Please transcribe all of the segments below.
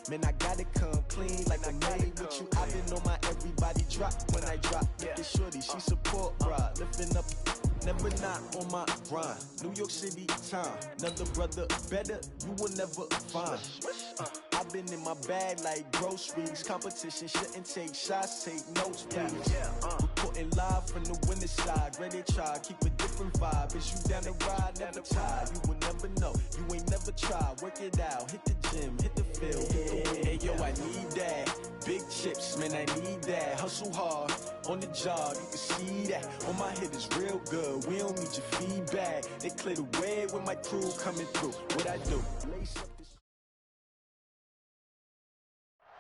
Man, I gotta come clean like I made with you. I've been on my everybody drop when I drop. Look at shorty, she support ride, lifting up. Never not on my grind. New York City time. Another brother better, you will never find. I've been in my bag like groceries. Competition shouldn't take shots, take notes, please. Reporting live from the winning side. Ready to try, keep a different vibe. Is you down the ride, never tired. You will never know, you ain't never tried. Work it out, hit the gym, hit the field. Hey, yo, I need that. Big chips, man, I need that. Hustle hard, on the job, you can see that. On my hit is real good, we don't need your feedback. They clear the way with my crew coming through. What I do? Lace up this.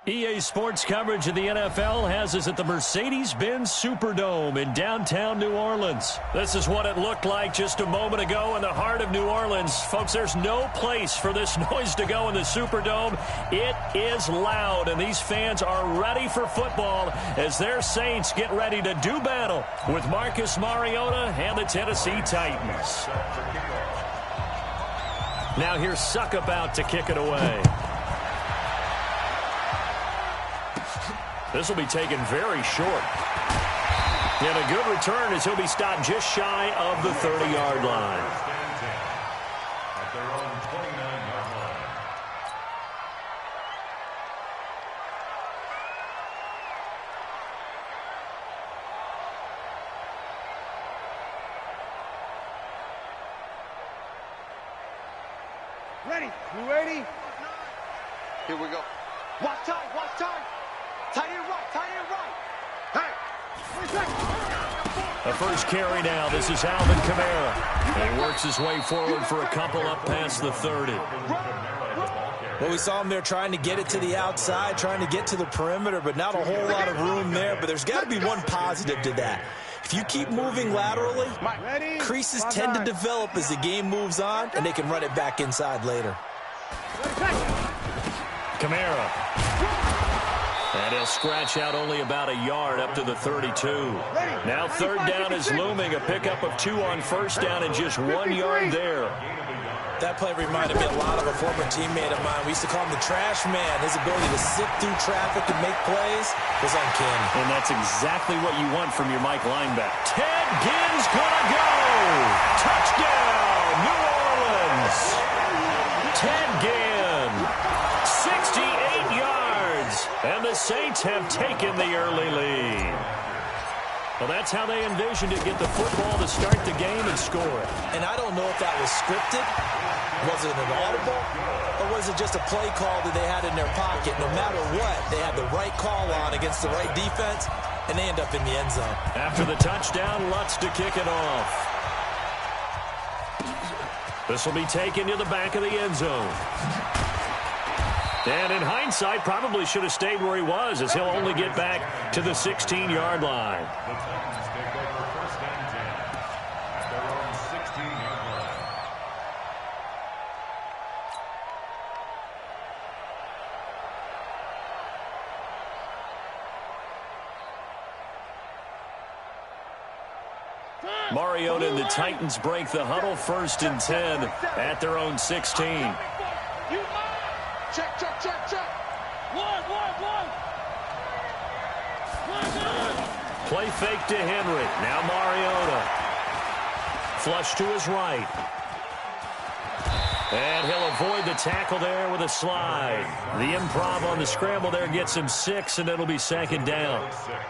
EA Sports coverage of the NFL has us at the Mercedes-Benz Superdome in downtown New Orleans. This is what it looked like just a moment ago in the heart of New Orleans. Folks, there's no place for this noise to go in the Superdome. It is loud, and these fans are ready for football as their Saints get ready to do battle with Marcus Mariota and the Tennessee Titans. Now here's Suck about to kick it away. This will be taken very short. And a good return as he'll be stopped just shy of the 30-yard line. At their own 29-yard line. Ready? You ready? Here we go. Watch time, watch time. Tight end right, tight end right. Hey. A first carry now. This is Alvin Kamara. And he works his way forward for a couple up past the 30. Well, we saw him there trying to get it to the outside, trying to get to the perimeter, but not a whole lot of room there. But there's got to be one positive to that. If you keep moving laterally, creases tend to develop as the game moves on, and they can run it back inside later. Kamara. And he'll scratch out only about a yard up to the 32. Now third down is looming. A pickup of 2 on first down and just 1 yard there. That play reminded me a lot of a former teammate of mine. We used to call him the trash man. His ability to sift through traffic and make plays was uncanny. And that's exactly what you want from your Mike linebacker. Ted Ginn's gonna go! Touchdown, New Orleans! Ted Ginn, 68 yards, and the Saints have taken the early lead. Well, that's how they envisioned it, get the football to start the game and score it. And I don't know if that was scripted. Was it an audible? Or was it just a play call that they had in their pocket? No matter what, they had the right call on against the right defense, and they end up in the end zone. After the touchdown, Lutz to kick it off. This will be taken to the back of the end zone. And in hindsight, probably should have stayed where he was, as he'll only get back to the 16-yard line. The Titans take over first and 10 at their own 16-yard line. Mariota and the Titans break the huddle, first and 10 at their own 16. Check, check, check, check. One. Play fake to Henry. Now Mariota. Flush to his right. And he'll avoid the tackle there with a slide. The improv on the scramble there gets him 6, and it'll be second down.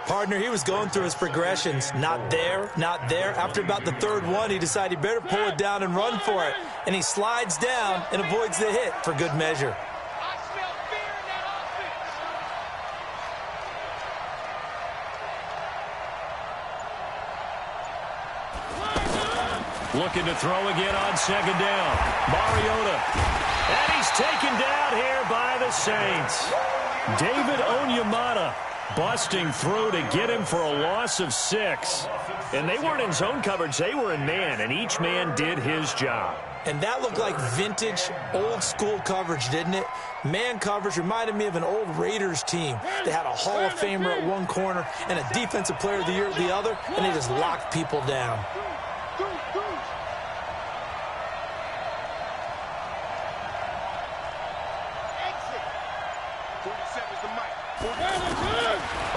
Partner, he was going through his progressions. Not there, not there. After about the third one, he decided he better pull it down and run for it. And he slides down and avoids the hit for good measure. Looking to throw again on second down. Mariota. And he's taken down here by the Saints. David Onyemata busting through to get him for a loss of 6. And they weren't in zone coverage. They were in man, and each man did his job. And that looked like vintage, old-school coverage, didn't it? Man coverage reminded me of an old Raiders team. They had a Hall of Famer at one corner and a Defensive Player of the Year at the other, and they just locked people down.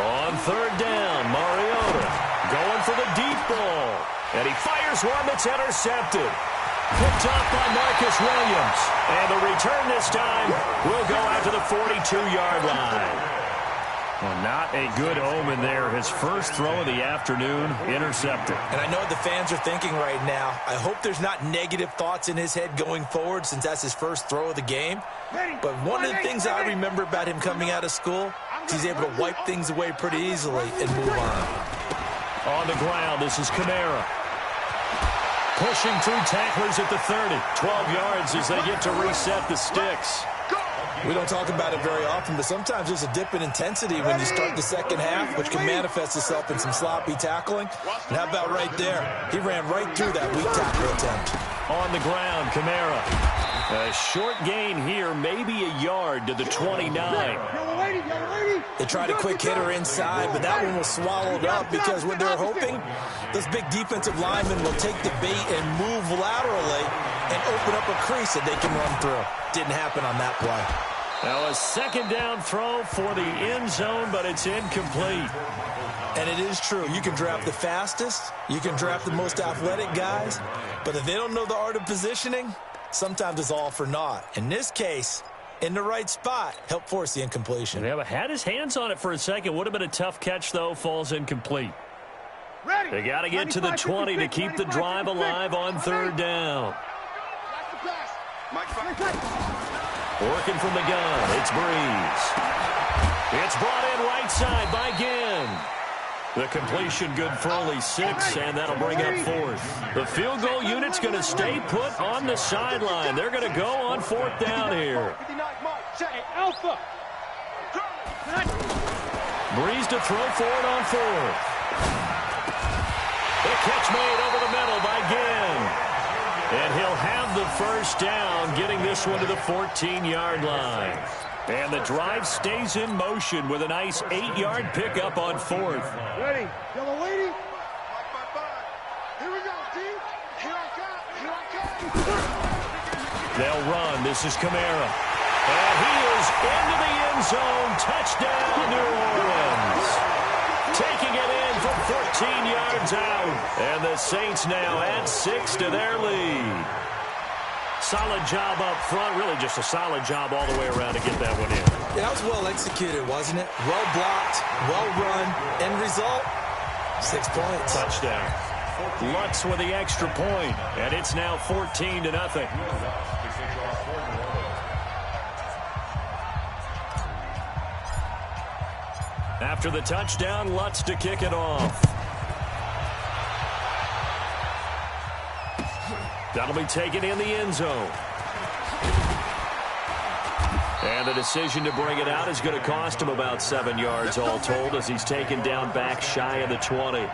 On third down, Mariota going for the deep ball. And he fires one that's intercepted. Picked off by Marcus Williams. And the return this time will go out to the 42-yard line. Well, not a good omen there. His first throw of the afternoon, intercepted. And I know what the fans are thinking right now. I hope there's not negative thoughts in his head going forward since that's his first throw of the game. But one of the things I remember about him coming out of school is he's able to wipe things away pretty easily and move on. On the ground, this is Kamara. Pushing through tacklers at the 30. 12 yards as they get to reset the sticks. We don't talk about it very often, but sometimes there's a dip in intensity when you start the second half, which can manifest itself in some sloppy tackling. And how about right there? He ran right through that weak tackle attempt. On the ground, Kamara. A short gain here, maybe a yard to the 29. They tried a quick hitter inside, but that one was swallowed up because what they're hoping, those big defensive linemen will take the bait and move laterally and open up a crease that they can run through. Didn't happen on that play. Now a second down throw for the end zone, but it's incomplete. And it is true. You can draft the fastest. You can draft the most athletic guys. But if they don't know the art of positioning, sometimes it's all for naught. In this case, in the right spot, helped force the incompletion. Yeah, but had his hands on it for a second. Would have been a tough catch, though. Falls incomplete. They got to get to the 20 to keep the drive alive on third down. Working from the gun, it's Breeze. It's brought in right side by Ginn. The completion good for only 6, and that'll bring up fourth. The field goal unit's going to stay put on the sideline. They're going to go on fourth down here. Breeze to throw for it on fourth. The catch made over the middle by Ginn. And he'll have the first down, getting this one to the 14-yard line. And the drive stays in motion with a nice 8-yard pickup on fourth. Ready. Yellow lady. Here we go, team. Here I come. They'll run. This is Kamara. And he is into the end zone. Touchdown, New Orleans. Taking it in from 14 yards out. And the Saints now add 6 to their lead. Solid job up front. Really just a solid job all the way around to get that one in. Yeah, that was well executed, wasn't it? Well blocked, well run. End result, 6 points. Touchdown. Lutz with the extra point. And it's now 14-0. After the touchdown, Lutz to kick it off. That'll be taken in the end zone. And the decision to bring it out is going to cost him about 7 yards all told as he's taken down back shy of the 20.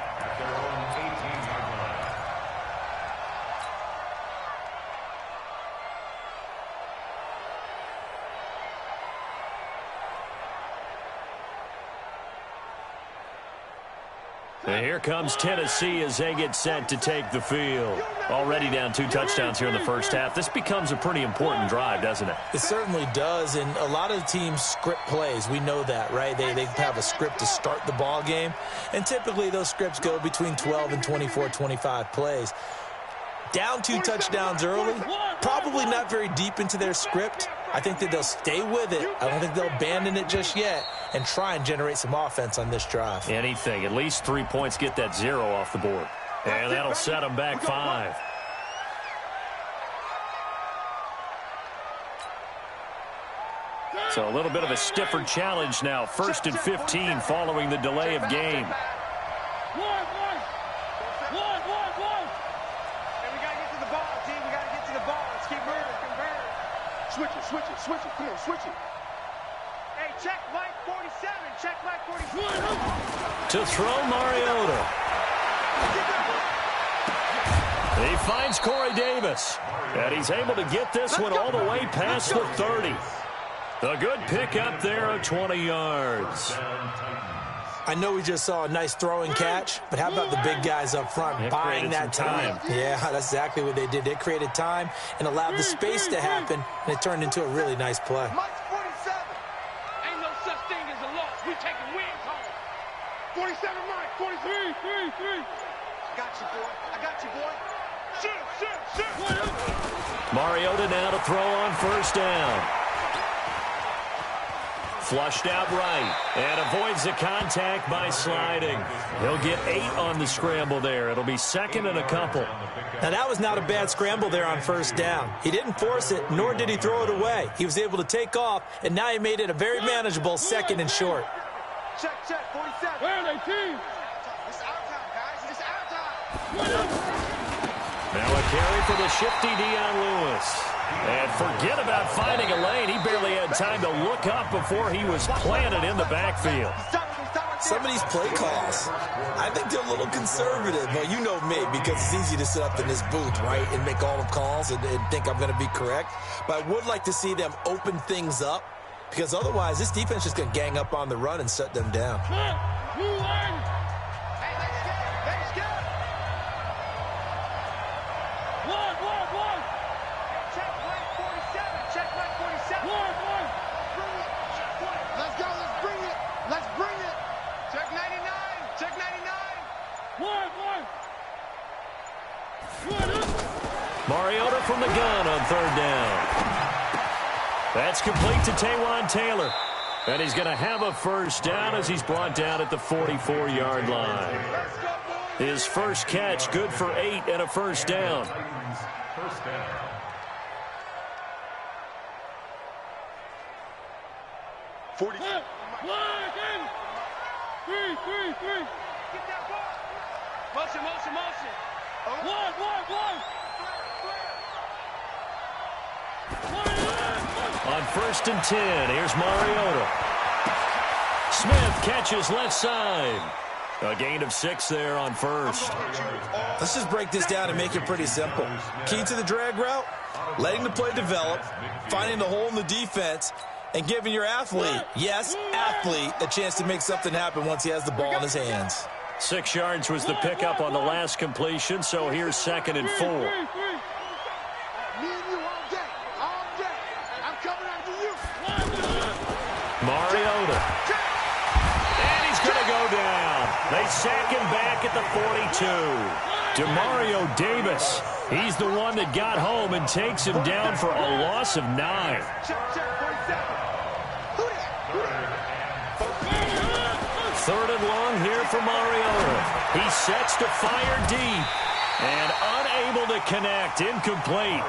And here comes Tennessee as they get set to take the field. Already down 2 touchdowns here in the first half. This becomes a pretty important drive, doesn't it? It certainly does, and a lot of teams script plays. We know that, right? They have a script to start the ball game, and typically those scripts go between 12 and 24, 25 plays. Down 2 touchdowns early, probably not very deep into their script. I think that they'll stay with it. I don't think they'll abandon it just yet and try and generate some offense on this drive. Anything. At least 3 points, get that 0 off the board. And that'll set them back 5. So a little bit of a stiffer challenge now. 1st and 15 following the delay of game. Switch it. Come on, switch it. Hey, check Mike 47. Check Mike 47. To throw Mariota. He finds Corey Davis. And he's able to get this one all the way past the 30. A good pickup there of 20 yards. I know we just saw a nice throwing catch, but how about the big guys up front buying that time? Yeah, that's exactly what they did. They created time and allowed the space to happen, and it turned into a really nice play. Mike 47. Ain't no We taking wins home. 47 Mike, 43. I got you, boy. I got you, boy. Shoot. Mariota now to throw on first down. Flushed out right and avoids the contact by sliding. He'll get 8 on the scramble there. It'll be second and a couple. Now, that was not a bad scramble there on first down. He didn't force it, nor did he throw it away. He was able to take off, and now he made it a very manageable second and short. Check, 47. Where are they, team? It's our time, guys. It's our time. Now a carry for the shifty Dion Lewis. And forget about finding a lane. He barely had time to look up before he was planted in the backfield. Some of these play calls, I think they're a little conservative. Well, you know me, because it's easy to sit up in this booth, right, and make all the calls and think I'm going to be correct. But I would like to see them open things up, because otherwise this defense is going to gang up on the run and shut them down. Mariota from the gun on third down. That's complete to Taywan Taylor. And he's going to have a first down as he's brought down at the 44-yard line. His first catch, good for 8 and a first down. First down. Motion. On first and 10, here's Mariota. Smith catches left side. A gain of 6 there on first. Let's just break this down and make it pretty simple. Key to the drag route, letting the play develop, finding the hole in the defense, and giving your athlete, yes, athlete, a chance to make something happen once he has the ball in his hands. 6 yards was the pickup on the last completion, so here's second and 4. Me and you all day. I'm coming after you. Mariota. And he's going to go down. They sack him back at the 42. DeMario Davis. He's the one that got home and takes him down for a loss of 9. Third and long here for Mariota. He sets to fire deep and unable to connect. Incomplete.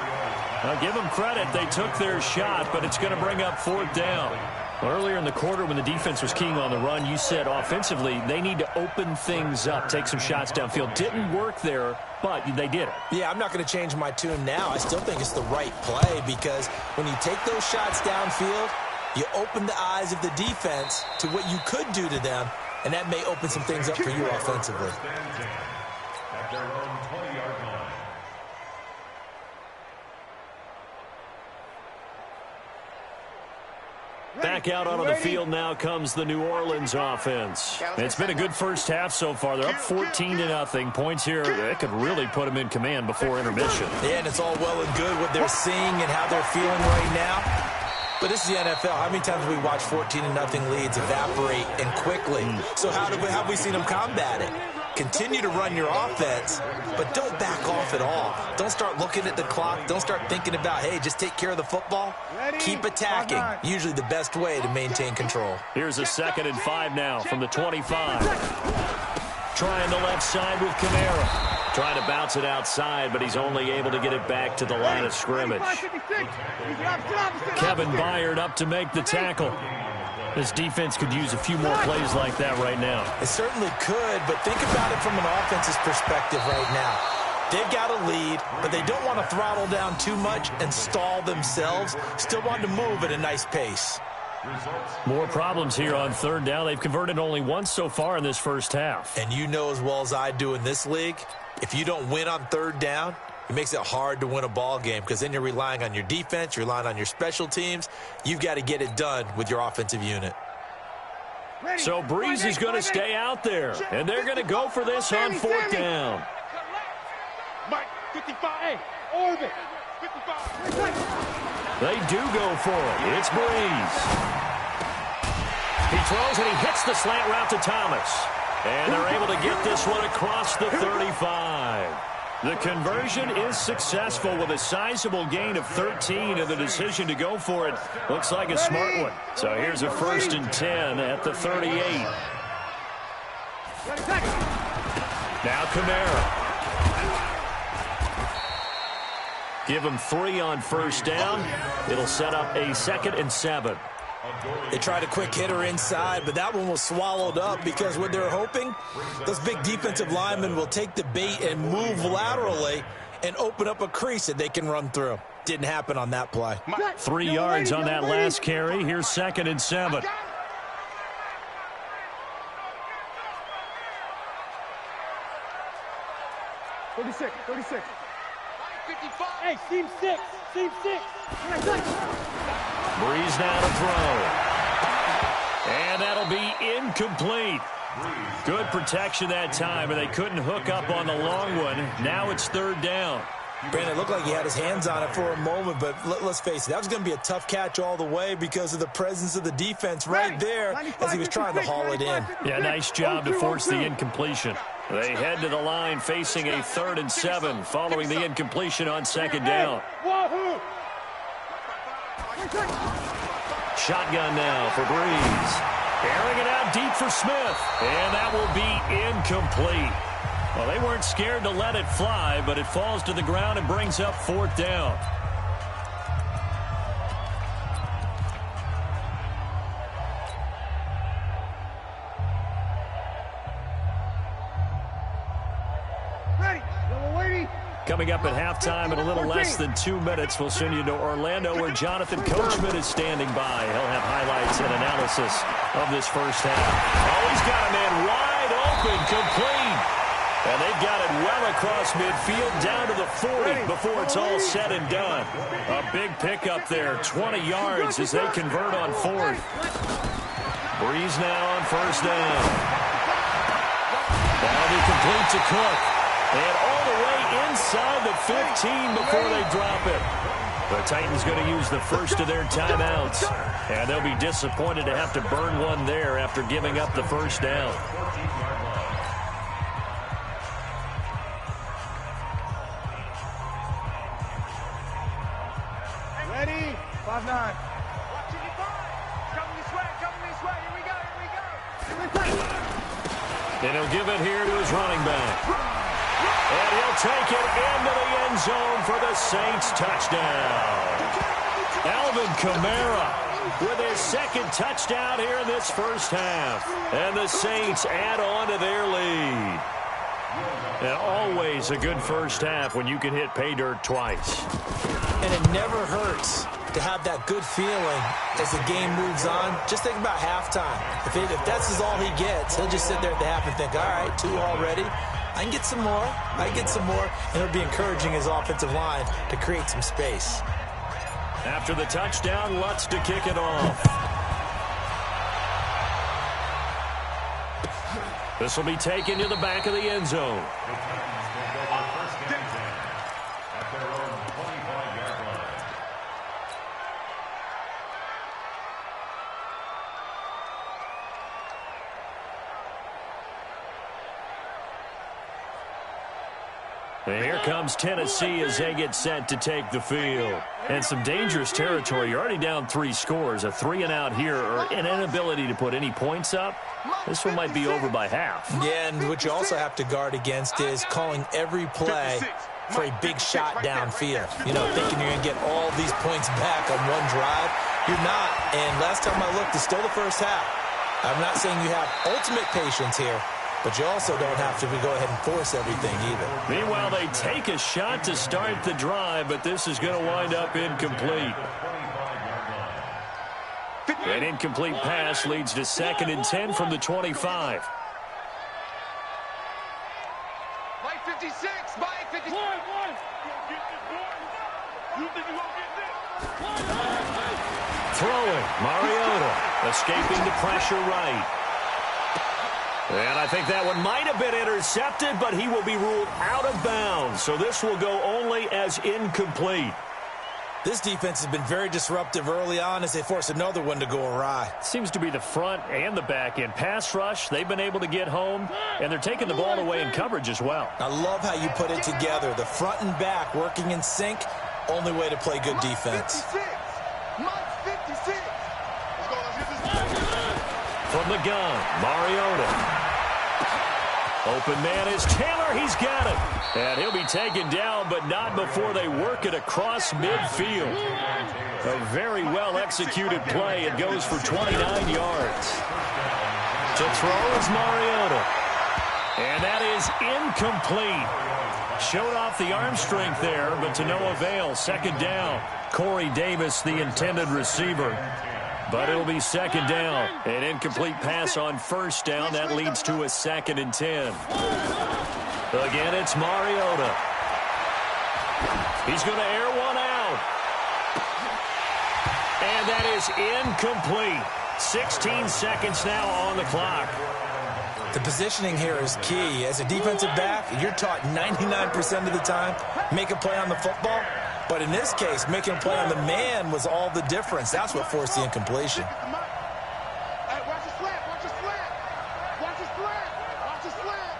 Now give them credit. They took their shot, but it's going to bring up fourth down. Earlier in the quarter when the defense was keying on the run, you said offensively they need to open things up, take some shots downfield. Didn't work there, but they did it. Yeah, I'm not going to change my tune now. I still think it's the right play because when you take those shots downfield, you open the eyes of the defense to what you could do to them, and that may open some things up for you offensively. At their own 20-yard line. Back out onto the field now comes the New Orleans offense. It's been a good first half so far. They're up 14-0. Points here that could really put them in command before intermission. Yeah, and it's all well and good what they're seeing and how they're feeling right now. But this is the NFL. How many times have we watched 14-0 leads evaporate and quickly? So how have we seen them combat it? Continue to run your offense, but don't back off at all. Don't start looking at the clock. Don't start thinking about, hey, just take care of the football. Keep attacking. Usually the best way to maintain control. Here's a 2nd and 5 now from the 25. Trying the left side with Kamara. Trying to bounce it outside, but he's only able to get it back to the line of scrimmage. Kevin Byard up to make the tackle. This defense could use a few more plays like that right now. It certainly could, but think about it from an offense's perspective right now. They've got a lead, but they don't want to throttle down too much and stall themselves. Still want to move at a nice pace. More problems here on third down. They've converted only once so far in this first half. And you know as well as I do in this league, if you don't win on third down, it makes it hard to win a ball game because then you're relying on your defense, you're relying on your special teams. You've got to get it done with your offensive unit. So Breeze is going to stay out there, and they're going to go for this on fourth down. Mike, 55. Hey, orbit. 55. They do go for it. It's Breeze. He throws, and he hits the slant route to Thomas. And they're able to get this one across the 35. The conversion is successful with a sizable gain of 13, and the decision to go for it looks like a smart one. So here's a 1st and 10 at the 38. Now Kamara. Give him 3 on 1st down. It'll set up a 2nd and 7. They tried a quick hitter inside, but that one was swallowed up because what they're hoping, those big defensive linemen will take the bait and move laterally and open up a crease that they can run through. Didn't happen on that play. 3 yards on that last carry. Here's 2nd and 7. Hey, seam 6. Breeze now to throw. And that'll be incomplete. Good protection that time, and they couldn't hook up on the long one. Now it's 3rd down. Brandon, it looked like he had his hands on it for a moment, but let's face it, that was going to be a tough catch all the way because of the presence of the defense right there as he was trying to haul it in. Yeah, nice job to force the incompletion. They head to the line facing a 3rd and 7 following the incompletion on 2nd down. Shotgun now for Breeze. Airing it out deep for Smith. And that will be incomplete. Well, they weren't scared to let it fly, but it falls to the ground and brings up 4th down. Coming up at halftime in a little less than 2 minutes, we'll send you to Orlando where Jonathan Coachman is standing by. He'll have highlights and analysis of this first half. Oh, he's got a man wide open, complete. And they've got it well across midfield down to the 40 before it's all said and done. A big pickup there, 20 yards as they convert on 4th. Breeze now on 1st down. That'll be complete to Cook. And all the way inside the 15 before they drop it. The Titans going to use the first of their timeouts. And they'll be disappointed to have to burn one there after giving up the 1st down. Ready? 5-9. Watching you five. Coming this way, here we go. And he'll give it here to his running back. And he'll take it into the end zone for the Saints touchdown. Alvin Kamara with his 2nd touchdown here in this first half. And the Saints add on to their lead. And always a good first half when you can hit pay dirt twice. And it never hurts to have that good feeling as the game moves on. Just think about halftime. If that's all he gets, he'll just sit there at the half and think, all right, 2 already. I can get some more. And it'll be encouraging his offensive line to create some space. After the touchdown, Lutz to kick it off. This will be taken to the back of the end zone. And here comes Tennessee as they get set to take the field. And some dangerous territory. You're already down 3 scores. A 3-and-out here or an inability to put any points up. This one might be over by half. Yeah, and what you also have to guard against is calling every play for a big shot downfield. You know, thinking you're going to get all these points back on one drive. You're not. And last time I looked, it's still the first half. I'm not saying you have ultimate patience here, but you also don't have to go ahead and force everything either. Meanwhile, they take a shot to start the drive, but this is going to wind up incomplete. An incomplete pass leads to 2nd and 10 from the 25. Mike 56, Mike 56. Throwing, Mariota, escaping the pressure right. And I think that one might have been intercepted, but he will be ruled out of bounds. So this will go only as incomplete. This defense has been very disruptive early on as they force another one to go awry. Seems to be the front and the back end. Pass rush, they've been able to get home, and they're taking the ball away in coverage as well. I love how you put it together. The front and back working in sync, only way to play good defense. 56. Mike 56. Let's go. Let's get this. From the gun, Mariota. Open man is Taylor. He's got it. And he'll be taken down, but not before they work it across midfield. A very well-executed play. It goes for 29 yards. To throw is Mariota. And that is incomplete. Showed off the arm strength there, but to no avail. Second down. Corey Davis, the intended receiver. But it'll be second down. An incomplete pass on first down. That leads to a 2nd and 10. Again, it's Mariota. He's going to air one out. And that is incomplete. 16 seconds now on the clock. The positioning here is key. As a defensive back, you're taught 99% of the time, make a play on the football. But in this case, making a play on the man was all the difference. That's what forced the incompletion. Hey, watch the slant. Watch the slant. Watch the slant. Watch the slant.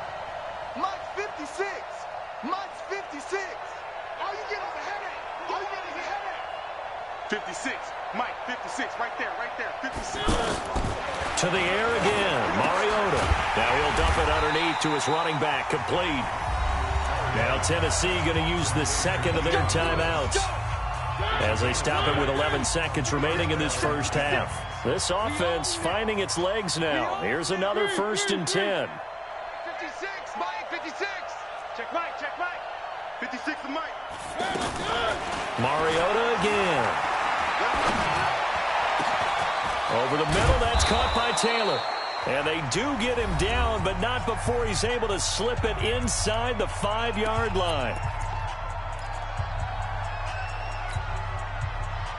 Mike's 56. Mike's 56. All you get is a headache. All you get is a headache. 56. Mike, 56. Right there. Right there. 56. To the air again. Mariota. Now he'll dump it underneath to his running back. Complete. Now Tennessee going to use the second of their timeouts as they stop it with 11 seconds remaining in this first half. This offense finding its legs now. Here's another 1st and 10. 56, Mike, 56. Check Mike, check Mike. 56 to Mike. Mariota again. Over the middle, that's caught by Taylor. And they do get him down, but not before he's able to slip it inside the 5-yard line.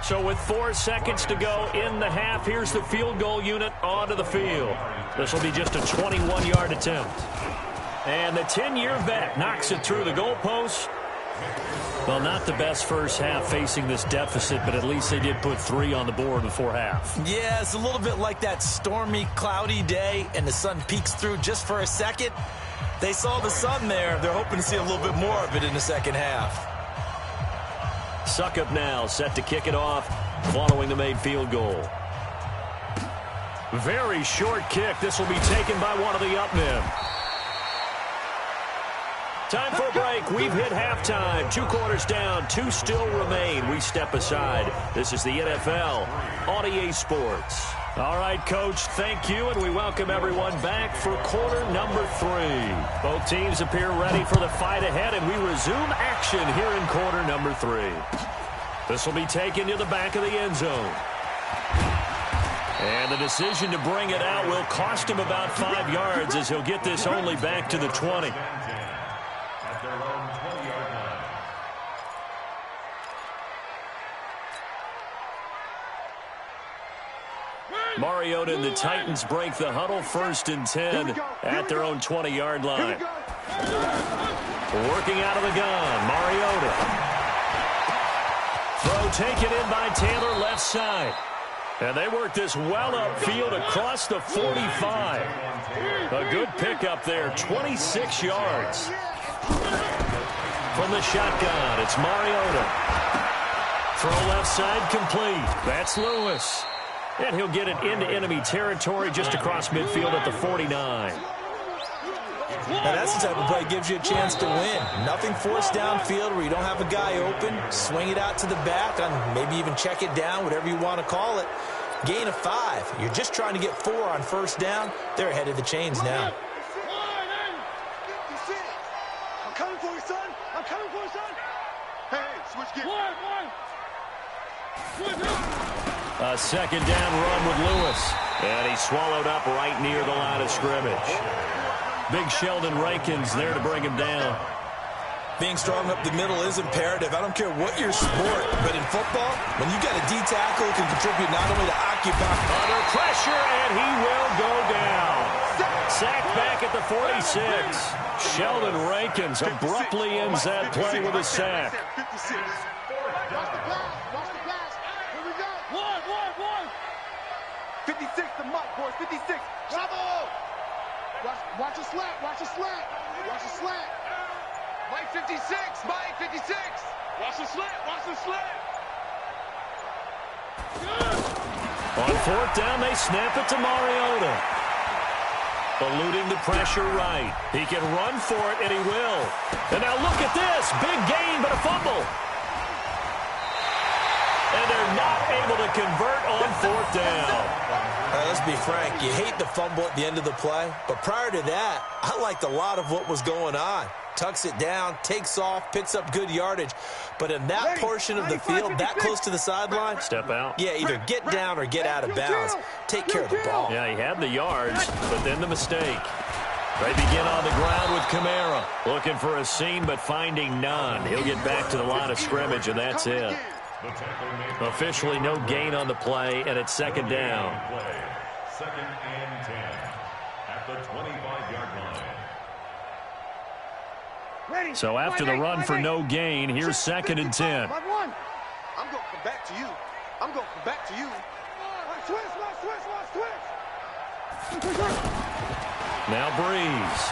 So with 4 seconds to go in the half, here's the field goal unit onto the field. This will be just a 21-yard attempt. And the 10-year vet knocks it through the goalpost. Well, not the best first half facing this deficit, but at least they did put 3 on the board before half. Yeah, it's a little bit like that stormy, cloudy day, and the sun peeks through just for a second. They saw the sun there. They're hoping to see a little bit more of it in the second half. Suckup now, set to kick it off, following the made field goal. Very short kick. This will be taken by one of the up men. Time for a break. We've hit halftime. 2 quarters down. 2 still remain. We step aside. This is the NFL on EA Sports. All right, Coach, thank you, and we welcome everyone back for quarter number 3. Both teams appear ready for the fight ahead, and we resume action here in quarter number 3. This will be taken to the back of the end zone. And the decision to bring it out will cost him about 5 yards as he'll get this only back to the 20. Mariota and the Titans break the huddle, 1st and 10 at their own 20-yard line. Working out of the gun, Mariota. Throw taken in by Taylor, left side. And they work this well upfield across the 45. A good pickup there, 26 yards. From the shotgun, it's Mariota. Throw left side complete. That's Lewis. And he'll get it into enemy territory just across midfield at the 49. Now that's the type of play that gives you a chance to win. Nothing forced downfield where you don't have a guy open. Swing it out to the back, and maybe even check it down, whatever you want to call it. Gain of 5. You're just trying to get 4 on first down. They're ahead of the chains now. 56. I'm coming for you, son. I'm coming for you, son. Hey, switch gears. A second down run with Lewis. And he's swallowed up right near the line of scrimmage. Big Sheldon Rankins there to bring him down. Being strong up the middle is imperative. I don't care what your sport, but in football, when you got a D tackle who can contribute not only to occupy. Under pressure, and he will go down. Sacked back at the 46. Sheldon Rankins abruptly ends that play with a sack. 56. Watch the pass. Watch 56 to Mike, boys. 56. Bravo! Watch a slant. Watch a slant. Watch a slant. Mike 56. Mike 56. Watch the slant. Watch the slant. On fourth down, they snap it to Mariota. Eluding the pressure right. He can run for it, and he will. And now look at this. Big gain, but a fumble. And they're not able to convert on fourth down. Let's be frank. You hate the fumble at the end of the play. But prior to that, I liked a lot of what was going on. Tucks it down, takes off, picks up good yardage. But in that portion of the field, that close to the sideline, step out. Yeah, either get down or get out of bounds. Take care of the ball. Yeah, he had the yards, but then the mistake. They begin on the ground with Kamara. Looking for a seam, but finding none. He'll get back to the line of scrimmage, and that's it. Officially no gain on the play, and it's second down. Second and 10 at the 25-yard line. So after the run for no gain, here's second and 10. I'm going to come back to you. I'm going to come back to you. Twist. Now Breeze.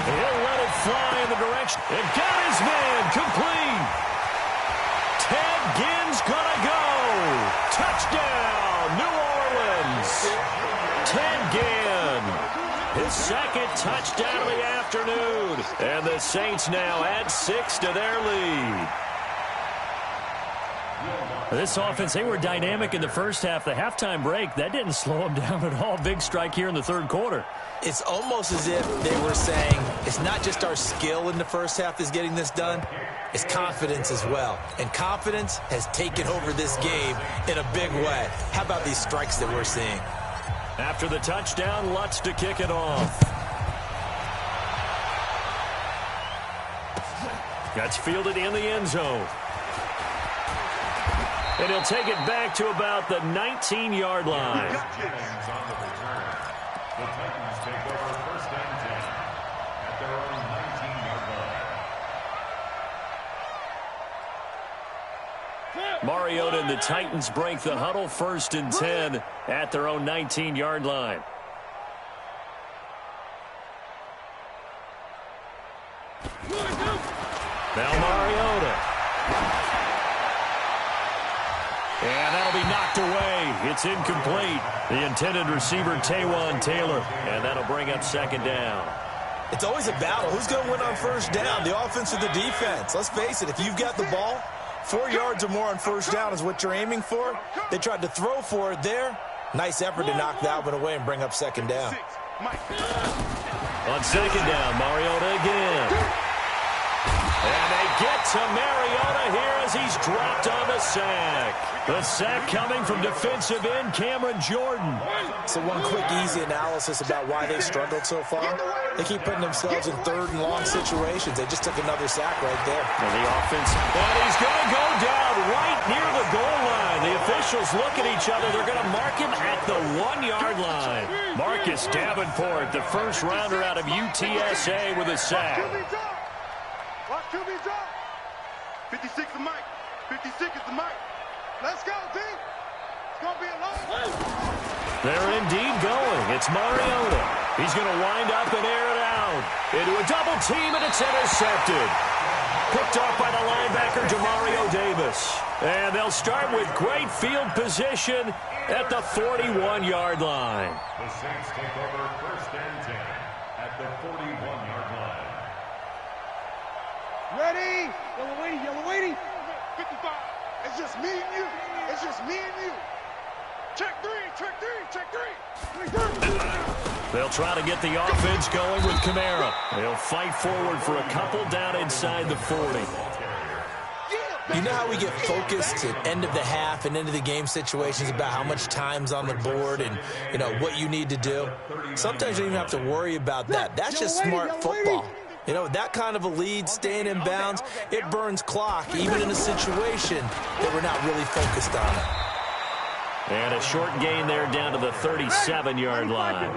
He'll let it fly in the direction. And got his man complete. Ted Ginn's gonna go. Touchdown, New Orleans. Ted Ginn. His second touchdown of the afternoon. And the Saints now add 6 to their lead. This offense, they were dynamic in the first half. The halftime break, that didn't slow them down at all. Big strike here in the third quarter. It's almost as if they were saying, it's not just our skill in the first half that's getting this done, it's confidence as well. And confidence has taken over this game in a big way. How about these strikes that we're seeing? After the touchdown, Lutz to kick it off. That's fielded in the end zone. And he'll take it back to about the 19-yard line. The Titans take over first and 10 at their own 19-yard line. Mariota and the Titans break the huddle, first and 10 at their own 19-yard line. Now Mariota. And that'll be knocked away. It's incomplete. The intended receiver, Taywan Taylor. And that'll bring up second down. It's always a battle. Who's going to win on first down, the offense or the defense? Let's face it, if you've got the ball, 4 yards or more on first down is what you're aiming for. They tried to throw for it there. Nice effort to knock that one away and bring up second down. On second down, Mariota again. And they get to Mariota here as he's dropped on the sack. The sack coming from defensive end Cameron Jordan. So one quick, easy analysis about why they've struggled so far. They keep putting themselves in third and long situations. They just took another sack right there. And the offense, and he's going to go down right near the goal line. The officials look at each other. They're going to mark him at the 1-yard line. Marcus Davenport, the first rounder out of UTSA with a sack. Watch QB drop. 56 is Mike. 56 is the Mike. Let's go, D. It's going to be a long one. They're indeed going. It's Mariota. He's going to wind up and air it out. Into a double team, and it's intercepted. Picked off by the linebacker, Demario Davis. And they'll start with great field position at the 41-yard line. The Saints take over first and 10 at the 41-yard line. Ready? Yellow waiting. 55. It's just me and you. It's just me and you. Check three. They'll try to get the offense going with Kamara. They'll fight forward for a couple down inside the 40. You know how we get focused at end of the half and into the game situations about how much time's on the board and, you know, what you need to do? Sometimes you don't even have to worry about that. That's just smart football. You know, that kind of a lead, staying in bounds, it burns clock, even in a situation that we're not really focused on it. And a short gain there down to the 37-yard line.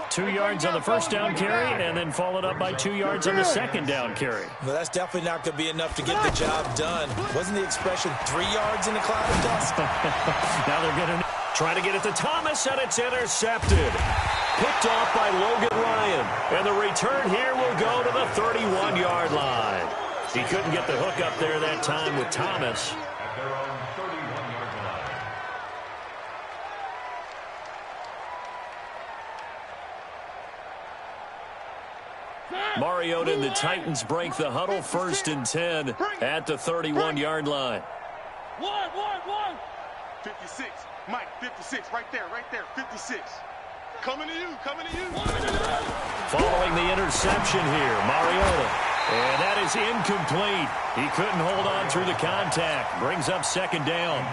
2 yards on the first down carry, and then followed up by 2 yards on the second down carry. Well, that's definitely not going to be enough to get the job done. Wasn't the expression 3 yards in a cloud of dust? Now they're going to... Trying to get it to Thomas, and it's intercepted. Picked off by Logan Ryan. And the return here will go to the 31-yard line. He couldn't get the hook up there that time with Thomas. At their own 31-yard line. Mariota and the Titans break the huddle, 1st and 10 at the 31-yard line. 56. Mike, 56. Right there, 56. Coming to you. Following the interception here, Mariota. And that is incomplete. He couldn't hold on through the contact. Brings up 2nd down.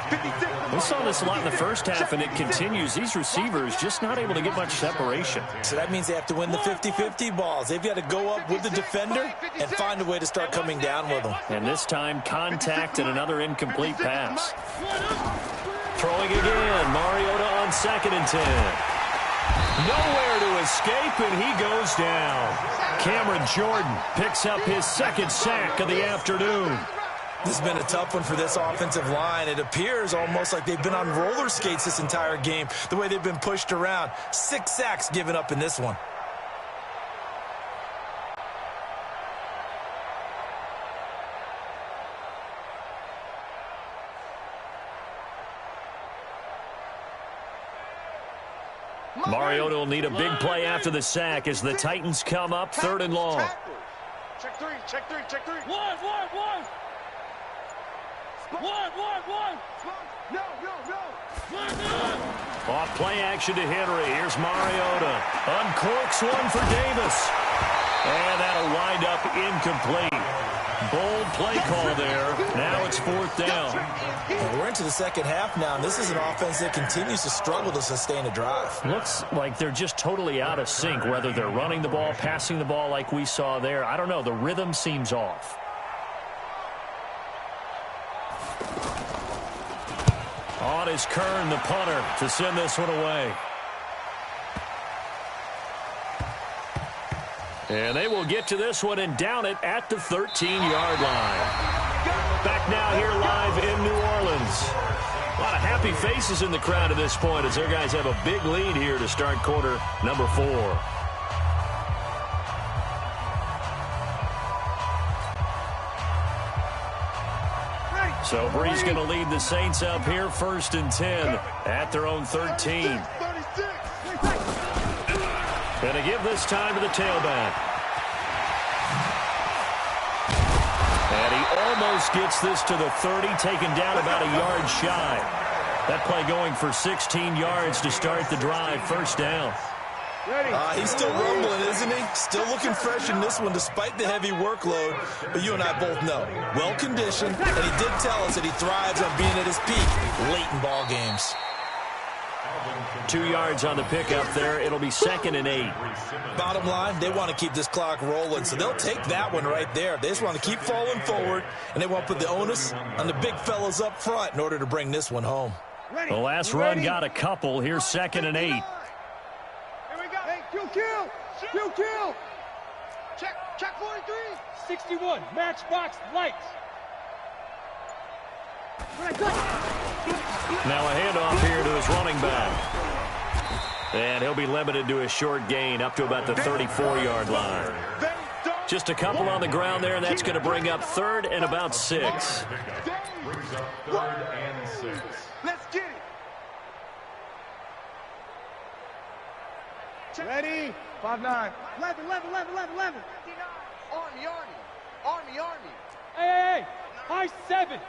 We saw this a lot in the first half, and it continues. These receivers just not able to get much separation. So that means they have to win the 50-50 balls. They've got to go up with the defender and find a way to start coming down with them. And this time, contact and another incomplete pass. Throwing again, Mariota on 2nd and 10. Nowhere to escape, and he goes down. Cameron Jordan picks up his 2nd sack of the afternoon. This has been a tough one for this offensive line. It appears almost like they've been on roller skates this entire game, the way they've been pushed around. 6 sacks given up in this one. Mariota will need a big play after the sack as the Titans come up 3rd and long. Check three. One. No. Off play action to Henry. Here's Mariota. Uncorks one for Davis. And that'll wind up incomplete. Bold play call there. Now it's 4th down. Well, we're into the 2nd half now, and this is an offense that continues to struggle to sustain a drive. Looks like they're just totally out of sync, whether they're running the ball, passing the ball like we saw there. I don't know. The rhythm seems off. On is Kern, the punter, to send this one away. And they will get to this one and down it at the 13-yard line. Back now here live in New Orleans. A lot of happy faces in the crowd at this point as their guys have a big lead here to start quarter number 4. So Bree's going to lead the Saints up here, 1st and 10 at their own 13. Going to give this time to the tailback. And he almost gets this to the 30, taken down about a yard shy. That play going for 16 yards to start the drive, 1st down. He's still rumbling, isn't he? Still looking fresh in this one despite the heavy workload. But you and I both know, well-conditioned, and he did tell us that he thrives on being at his peak late in ball games. 2 yards on the pickup there. It'll be 2nd and 8. Bottom line, they want to keep this clock rolling, so they'll take that one right there. They just want to keep falling forward, and they want to put the onus on the big fellas up front in order to bring this one home. The last run got a couple. Here's 2nd and 8. Here we go. Hey, kill. Check 43. 61, matchbox lights. Now a handoff here to his running back. And he'll be limited to a short gain up to about the 34-yard line. Just a couple on the ground there, and that's going to bring up 3rd and about 6. Brings up 3rd and 6. Let's get it. Ready? 5-9. 11. Army. Hey. High 7.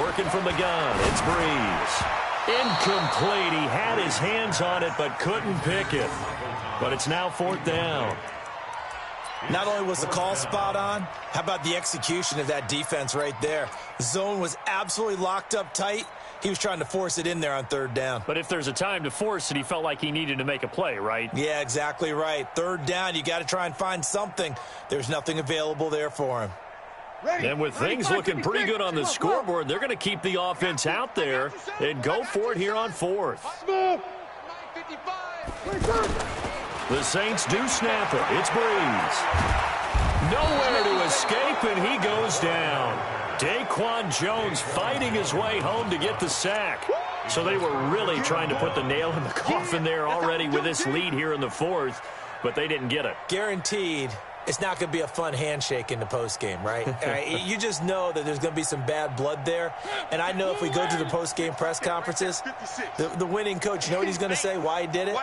Working from the gun, it's Breeze. Incomplete. He had his hands on it but couldn't pick it. But it's now 4th down. Not only was the call spot on, how about the execution of that defense right there? The zone was absolutely locked up tight. He was trying to force it in there on 3rd down. But if there's a time to force it, he felt like he needed to make a play, right? Yeah, exactly right. 3rd down, you got to try and find something. There's nothing available there for him. And with things looking pretty good on the scoreboard, they're going to keep the offense out there and go for it here on 4th. The Saints do snap it. It's Breeze. Nowhere to escape, and he goes down. Daquan Jones fighting his way home to get the sack. So they were really trying to put the nail in the coffin there already with this lead here in the fourth, but they didn't get it. Guaranteed it's not going to be a fun handshake in the postgame, right? You just know that there's going to be some bad blood there. And I know if we go to the postgame press conferences, the winning coach, you know what he's going to say, why he did it?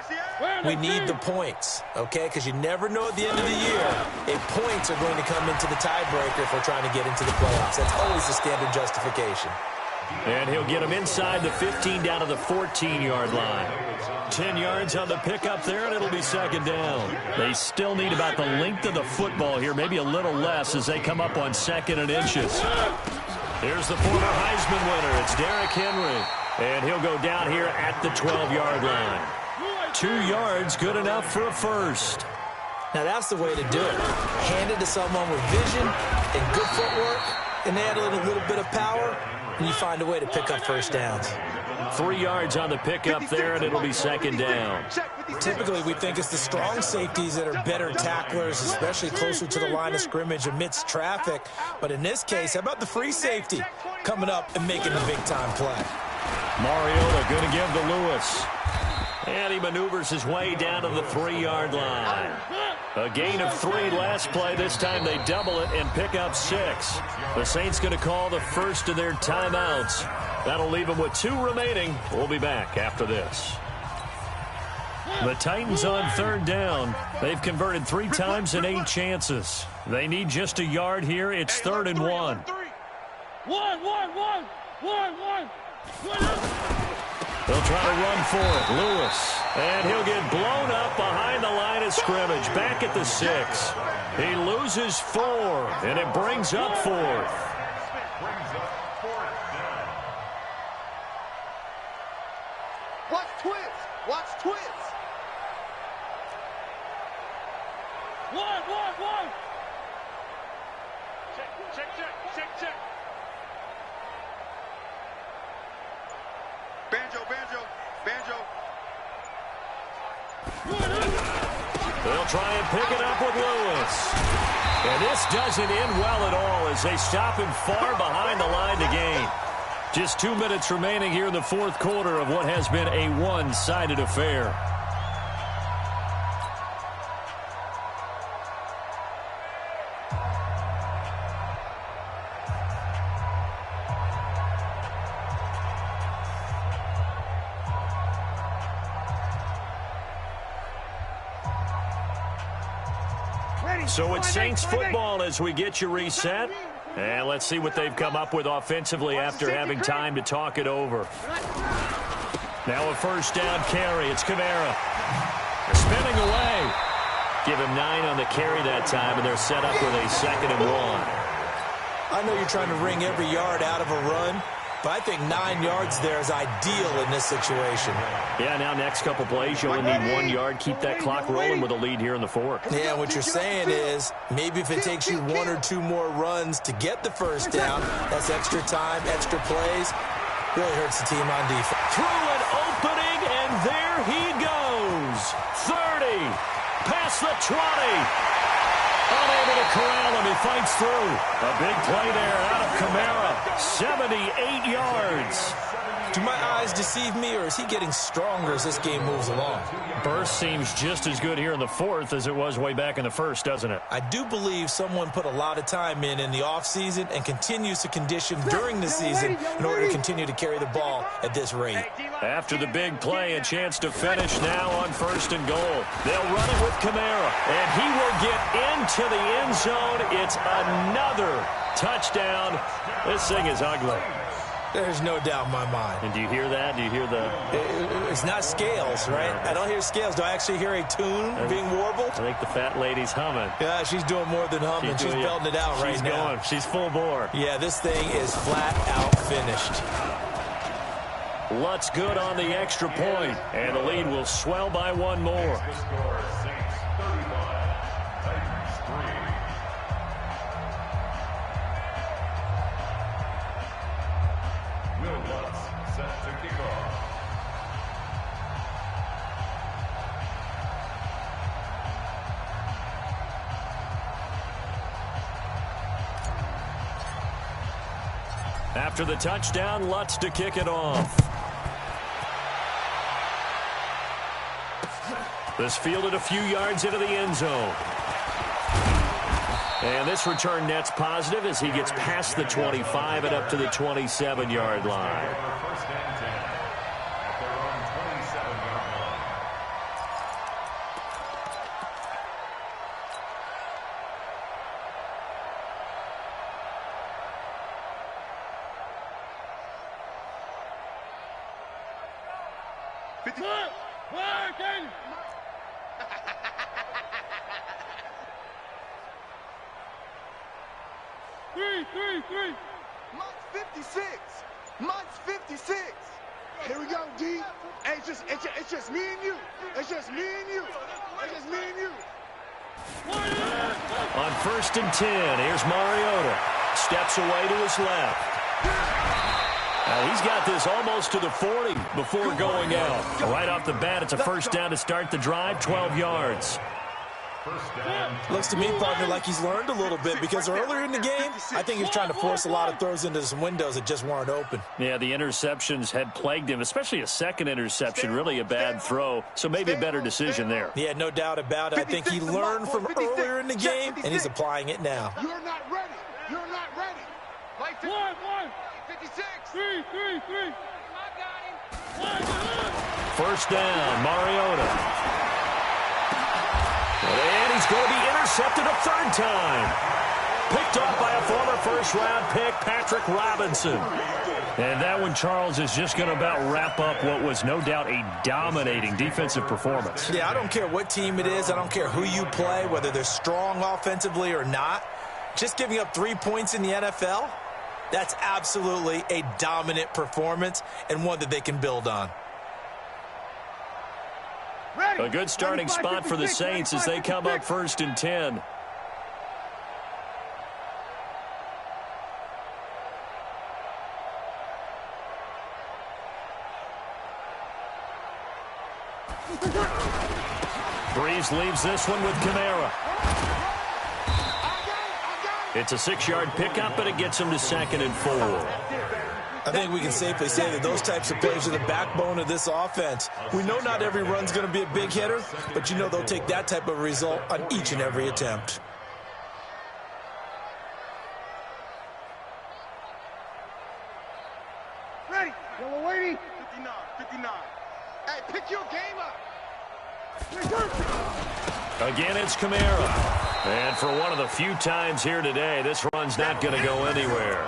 We need the points, okay? Because you never know at the end of the year if points are going to come into the tiebreaker if we're trying to get into the playoffs. That's always the standard justification. And he'll get him inside the 15 down to the 14-yard line. 10 yards on the pickup there, and it'll be second down. They still need about the length of the football here, maybe a little less as they come up on 2nd and inches. Here's the former Heisman winner. It's Derrick Henry. And he'll go down here at the 12-yard line. 2 yards, good enough for a first. Now that's the way to do it. Hand it to someone with vision and good footwork, and add in a little bit of power, and you find a way to pick up first downs. 3 yards on the pickup there, and it'll be second down. Typically, we think it's the strong safeties that are better tacklers, especially closer to the line of scrimmage amidst traffic. But in this case, how about the free safety coming up and making the big-time play? Mariota going to give to Lewis. And he maneuvers his way down to the 3-yard line. A gain of 3 last play. This time they double it and pick up 6. The Saints going to call the first of their timeouts. That'll leave them with 2 remaining. We'll be back after this. The Titans on 3rd down. They've converted 3 times in 8 chances. They need just a yard here. It's 3rd and 1. They'll try to run for it. Lewis. And he'll get blown up behind the line of scrimmage. Back at the 6. He loses 4, and it brings up 4th. Watch twist. Watch twist. One. Check. Banjo. They'll try and pick it up with Lewis. And this doesn't end well at all as they stop him far behind the line to gain. Just 2 minutes remaining here in the 4th quarter of what has been a one-sided affair. So it's Saints football as we get you reset. And let's see what they've come up with offensively after having time to talk it over. Now a first down carry. It's Kamara. Spinning away. Give him 9 on the carry that time, and they're set up with a 2nd and 1. I know you're trying to wring every yard out of a run, but I think 9 yards there is ideal in this situation. Yeah, now next couple plays, you only need 1 yard. Keep that clock rolling with a lead here in the 4th. Yeah, what you're saying is maybe if it takes you 1 or 2 more runs to get the first down, that's extra time, extra plays. Really hurts the team on defense. Through an opening, and there he goes. 30, past the 20. Unable to corral him. He fights through. A big play there out of Kamara. 78 yards. Do my eyes deceive me, or is he getting stronger as this game moves along? Burst seems just as good here in the 4th as it was way back in the 1st, doesn't it? I do believe someone put a lot of time in the offseason and continues to condition during the season in order to continue to carry the ball at this rate. After the big play, a chance to finish now on 1st and goal. They'll run it with Kamara, and he will get into the end zone. It's another touchdown. This thing is ugly. There's no doubt in my mind. And do you hear that? Do you hear the... It's not scales, right? I don't hear scales. Do I actually hear a tune being warbled? I think the fat lady's humming. Yeah, she's doing more than humming. She's belting it out right now. She's full bore. Yeah, this thing is flat out finished. Lutz good on the extra point, and the lead will swell by 1 more. After the touchdown, Lutz to kick it off. This fielded a few yards into the end zone. And this return net's positive as he gets past the 25 and up to the 27-yard line. First and 10 at their own 27-yard line. Three. Mike's 56. Mike's 56. Here we go, D. Hey, it's just me and you. It's just me and you. It's just me and you. On 1st and 10, here's Mariota. Steps away to his left. Now he's got this almost to the 40 before going out. Right off the bat, it's a first down to start the drive, 12 yards. Looks to me, partner, like he's learned a little bit because earlier in the game, I think he's trying to force a lot of throws into some windows that just weren't open. Yeah, the interceptions had plagued him, especially a second interception, really a bad throw, so maybe a better decision there. Yeah, no doubt about it. I think he learned from earlier in the game, and he's applying it now. You're not ready. You're not ready. Mike, 56. Three. First down, Mariota. And he's going to be intercepted a third time. Picked off by a former first-round pick, Patrick Robinson. And that one, Charles, is just going to about wrap up what was no doubt a dominating defensive performance. Yeah, I don't care what team it is. I don't care who you play, whether they're strong offensively or not. Just giving up 3 points in the NFL, that's absolutely a dominant performance and one that they can build on. A good starting spot for the Saints as they come up 1st and 10. Breeze leaves this one with Kamara. It's a 6-yard pickup, but it gets him to 2nd and 4. I think we can safely say that those types of plays are the backbone of this offense. We know not every run's going to be a big hitter, but you know they'll take that type of result on each and every attempt. Ready. Yellow lady. 59. Hey, pick your game up. Again, it's Kamara. And for one of the few times here today, this run's not going to go anywhere.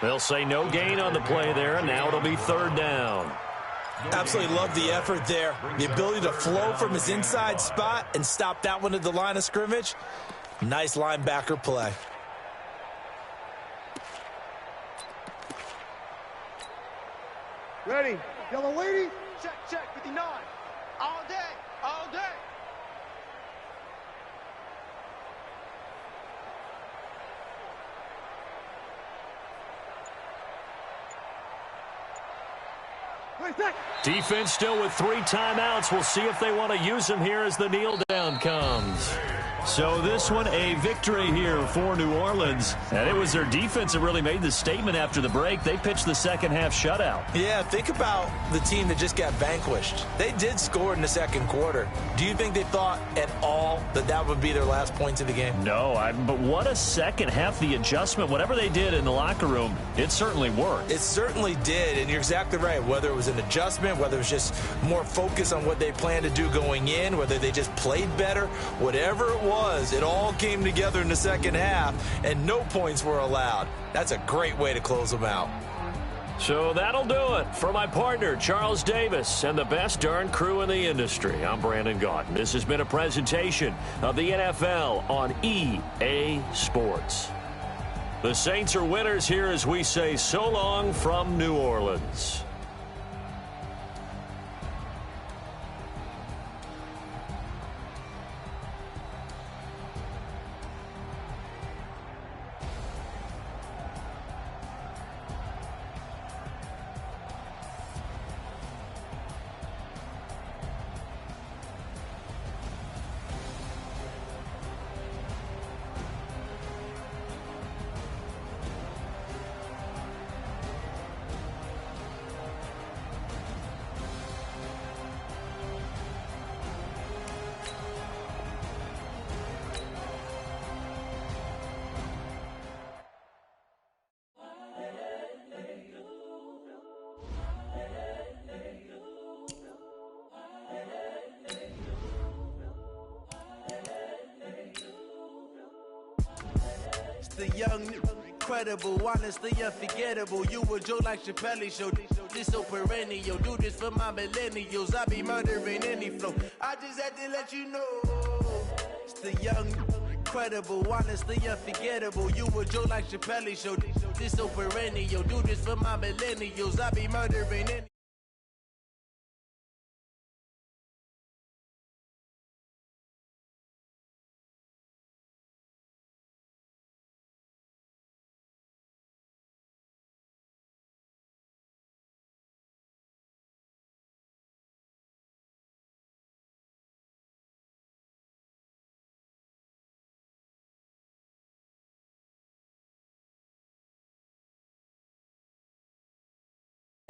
They'll say no gain on the play there, and now it'll be 3rd down. Absolutely love the effort there. The ability to flow from his inside spot and stop that one at the line of scrimmage. Nice linebacker play. Ready. Yellow lady. Check. 59. All day. Defense still with 3 timeouts. We'll see if they want to use them here as the kneel down comes. So this one, a victory here for New Orleans. And it was their defense that really made the statement after the break. They pitched the second half shutout. Yeah, think about the team that just got vanquished. They did score in the second quarter. Do you think they thought at all that that would be their last points of the game? No, but what a second half. The adjustment, whatever they did in the locker room, it certainly worked. It certainly did, and you're exactly right. Whether it was an adjustment, whether it was just more focus on what they planned to do going in, whether they just played better, whatever it was, it all came together in the second half, and no points were allowed. That's a great way to close them out. So that'll do it for my partner, Charles Davis, and the best darn crew in the industry. I'm Brandon Gaudin. This has been a presentation of the NFL on EA Sports. The Saints are winners here as we say so long from New Orleans. The young, incredible, honestly unforgettable. You a Joe like Chappelle show. This so perennial. Do this for my millennials. I be murdering any flow. I just had to let you know. It's the young, incredible, honestly unforgettable. You a Joe like Chappelle show. This so perennial. Do this for my millennials. I be murdering any.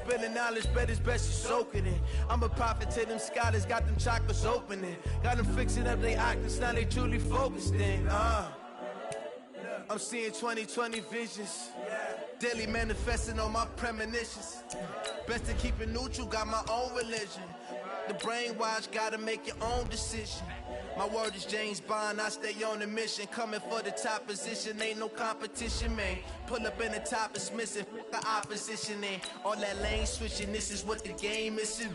Spending knowledge, bet it's best you soak it in. I'm a prophet to them scholars, got them chakras opening. Got them fixing up they octaves, now they truly focused in. I'm seeing 2020 visions. Daily manifesting on my premonitions. Best to keep it neutral, got my own religion. The brainwash, gotta make your own decision. My word is James Bond, I stay on a mission. Coming for the top position, ain't no competition, man. Pull up in the top, it's missing, the opposition, ain't all that lane switching, this is what the game is.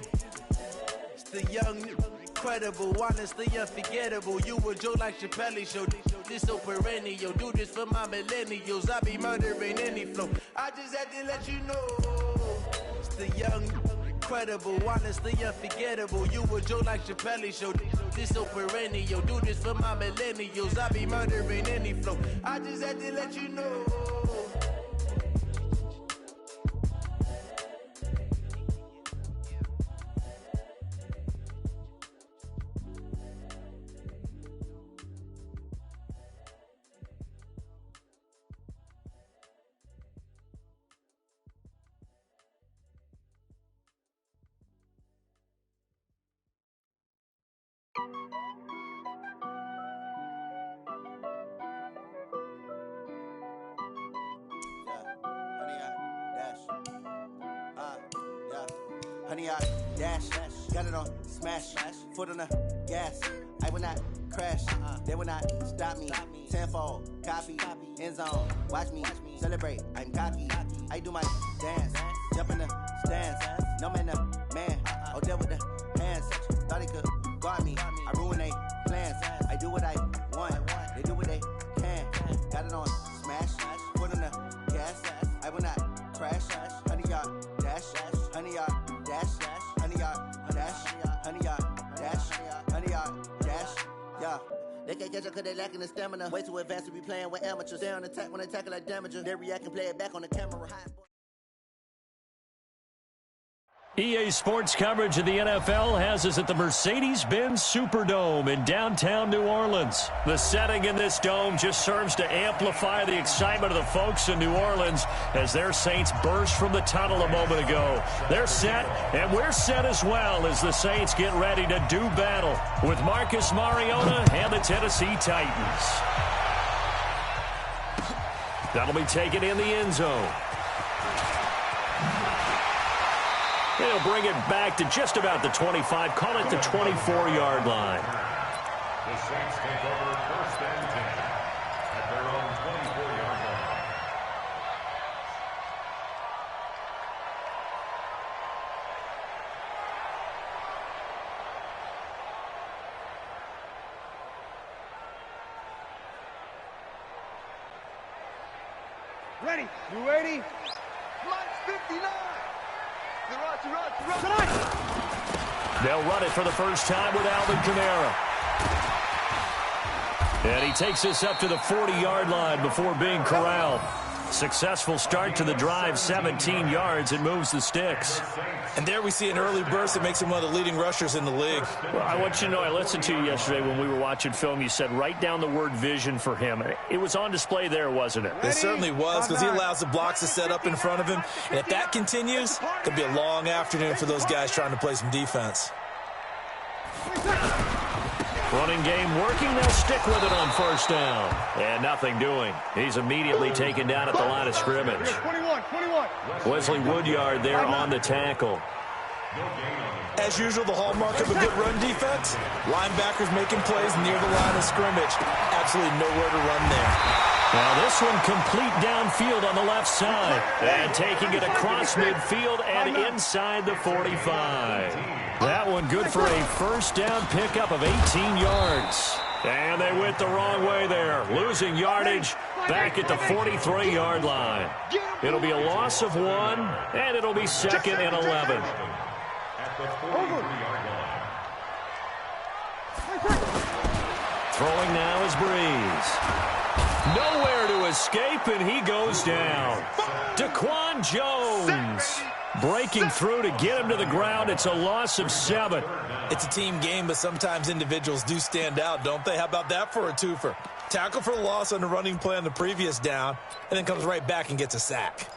It's the young, incredible, honestly unforgettable. You a Joe like Chappelle show. This so perennial. Do this for my millennials. I be murdering any flow. I just had to let you know. It's the young, incredible, honestly unforgettable. You a Joe like Chappelle show. This so perennial. Do this for my millennials. I be murdering any flow. I just had to let you know. Honey, I dash, got it on smash, foot on the gas. I will not crash, they will not stop me. Tenfold, copy, end zone, watch me celebrate. I'm cocky, I do my dance, jump in the stands. No man, the man, oh there with the hands. Thought he could guard me, I ruin they plans. I do what I want, they do what they can. Got it on smash, foot on the gas. I will not crash, honey, y'all dash, honey, y'all dash, honey, y'all dash, honey, y'all dash, honey, y'all dash, yeah. They can't catch up cause they lacking the stamina. Way too advanced to be playing with amateurs. Stay on attack when they tackle like damager. They react and play it back on the camera. EA Sports coverage of the NFL has us at the Mercedes-Benz Superdome in downtown New Orleans. The setting in this dome just serves to amplify the excitement of the folks in New Orleans as their Saints burst from the tunnel a moment ago. They're set, and we're set as well as the Saints get ready to do battle with Marcus Mariota and the Tennessee Titans. That'll be taken in the end zone. They'll bring it back to just about the 25, call it the 24-yard line. The Saints take over first and 10 at their own 24-yard line. Ready? You ready? Mike's 59. They'll run it for the first time with Alvin Kamara. And he takes us up to the 40-yard line before being corralled. Successful start to the drive, 17 yards, and moves the sticks. And there we see an early burst that makes him one of the leading rushers in the league. Well, I want you to know, I listened to you yesterday when we were watching film. You said write down the word vision for him. It was on display there, wasn't it? It certainly was, because he allows the blocks to set up in front of him. And if that continues, it could be a long afternoon for those guys trying to play some defense. Running game working. They'll stick with it on first down. And nothing doing. He's immediately taken down at the line of scrimmage. 21. Wesley Woodyard there on the tackle. As usual, the hallmark of a good run defense, linebackers making plays near the line of scrimmage. Absolutely nowhere to run there. Now this one complete downfield on the left side. And taking it across midfield and inside the 45. That one good for a first down pickup of 18 yards. And they went the wrong way there. Losing yardage back at the 43-yard line. It'll be a loss of 1, and it'll be 2nd and 11. At the 43-yard line. Throwing now is Breeze. Nowhere to escape, and he goes down. Daquan Jones breaking through to get him to the ground. It's a loss of 7. It's a team game, but sometimes individuals do stand out, don't they? How about that for a twofer? Tackle for loss on the running play on the previous down, and then comes right back and gets a sack.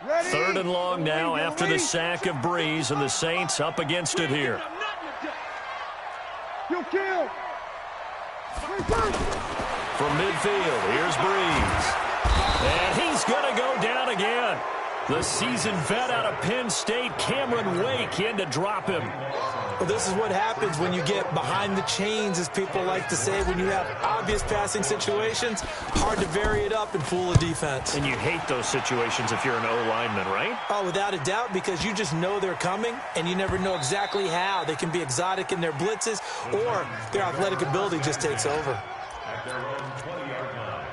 Ready? 3rd and long now after the sack of Breeze, and the Saints up against it here. You kill. From midfield, here's Breeze. And he's going to go down again. The seasoned vet out of Penn State, Cameron Wake, in to drop him. Well, this is what happens when you get behind the chains, as people like to say. When you have obvious passing situations, hard to vary it up and fool a defense. And you hate those situations if you're an O-lineman, right? Oh, without a doubt, because you just know they're coming, and you never know exactly how. They can be exotic in their blitzes, or their athletic ability just takes over. At their own 20-yard line.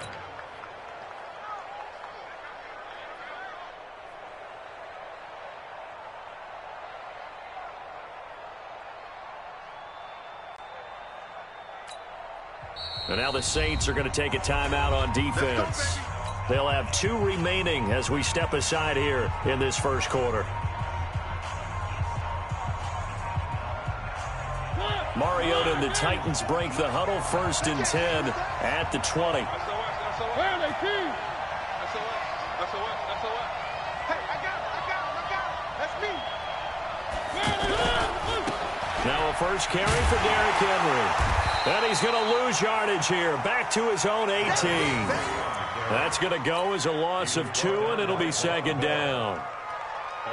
And now the Saints are going to take a timeout on defense. They'll have 2 remaining as we step aside here in this first quarter. Mariota and the Titans break the huddle, 1st and 10 at the 20. Where are they, team? Hey, I got him. That's me. Now a first carry for Derrick Henry. And he's going to lose yardage here. Back to his own 18. That's going to go as a loss of 2, and it'll be 2nd down.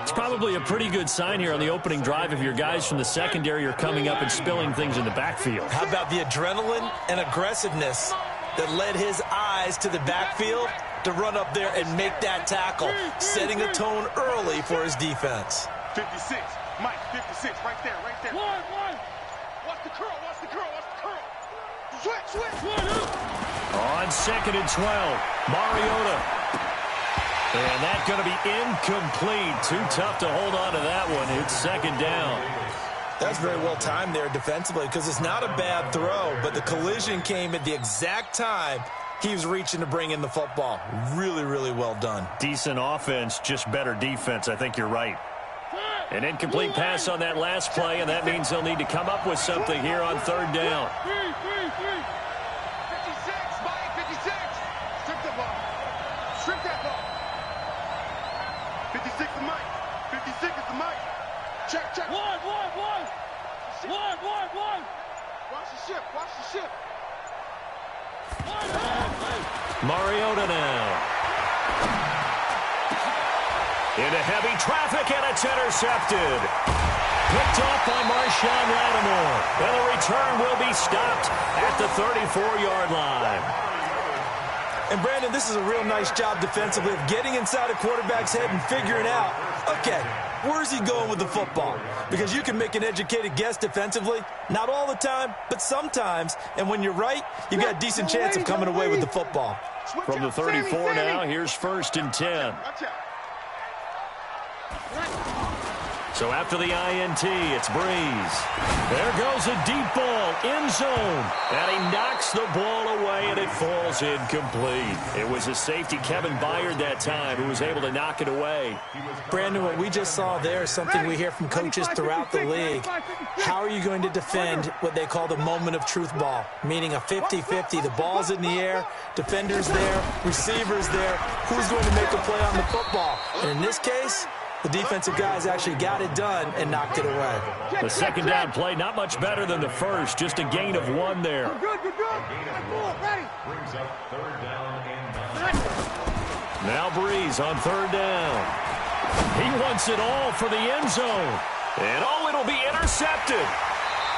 It's probably a pretty good sign here on the opening drive if your guys from the secondary are coming up and spilling things in the backfield. How about the adrenaline and aggressiveness that led his eyes to the backfield to run up there and make that tackle, setting a tone early for his defense. 56, Mike, 56, right there. One. Watch the curl. Switch. On 2nd and 12, Mariota. And that's going to be incomplete. Too tough to hold on to that one. It's 2nd down. That's very well timed there defensively, because it's not a bad throw, but the collision came at the exact time he was reaching to bring in the football. Really, really well done. Decent offense, just better defense. I think you're right. An incomplete pass on that last play, and that means they'll need to come up with something here on 3rd down. 56, Mike, 56. Strip that ball. 56 to Mike. 56 is the Mike. Check. One. Watch the ship. Mariota now. Into heavy traffic, and it's intercepted. Picked off by Marshawn Lattimore. And the return will be stopped at the 34-yard line. And, Brandon, this is a real nice job defensively of getting inside a quarterback's head and figuring out, okay, where's he going with the football? Because you can make an educated guess defensively. Not all the time, but sometimes. And when you're right, you've got a decent chance of coming away with the football. From the 34 now, here's 1st and 10. So after the INT, it's Breeze. There goes a deep ball, end zone. And he knocks the ball away, and it falls incomplete. It was a safety, Kevin Byard, that time, who was able to knock it away. Brandon, what we just saw there is something we hear from coaches throughout the league. How are you going to defend what they call the moment of truth ball, meaning a 50-50? The ball's in the air, defenders there, receivers there. Who's going to make a play on the football? And in this case, the defensive guys actually got it done and knocked it away. The 2nd down play, not much better than the first, just a gain of 1 there. Good. Ready. Brings up 3rd down and 9. Now Breeze on 3rd down. He wants it all for the end zone. And it'll be intercepted.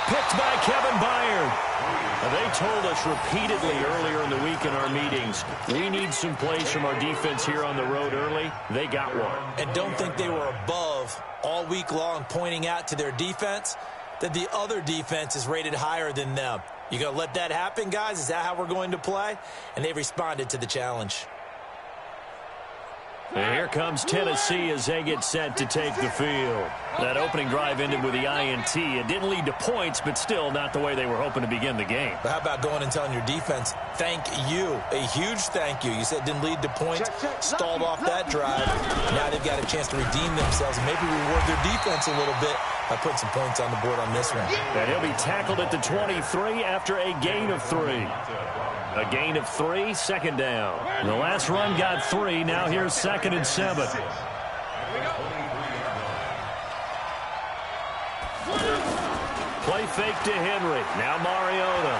Picked by Kevin Byard. They told us repeatedly earlier in the week in our meetings, we need some plays from our defense here on the road early. They got one. And don't think they were above all week long, pointing out to their defense that the other defense is rated higher than them. You going to let that happen, guys? Is that how we're going to play? And they responded to the challenge. And here comes Tennessee as they get set to take the field. That opening drive ended with the INT. It didn't lead to points, but still not the way they were hoping to begin the game. But how about going and telling your defense, thank you, a huge thank you. You said it didn't lead to points, stalled off that drive. Now they've got a chance to redeem themselves and maybe reward their defense a little bit by putting some points on the board on this one. And he'll be tackled at the 23 after a gain of 3. A gain of 3, second down. The last run got 3. Now here's 2nd and 7. Play fake to Henry. Now Mariota.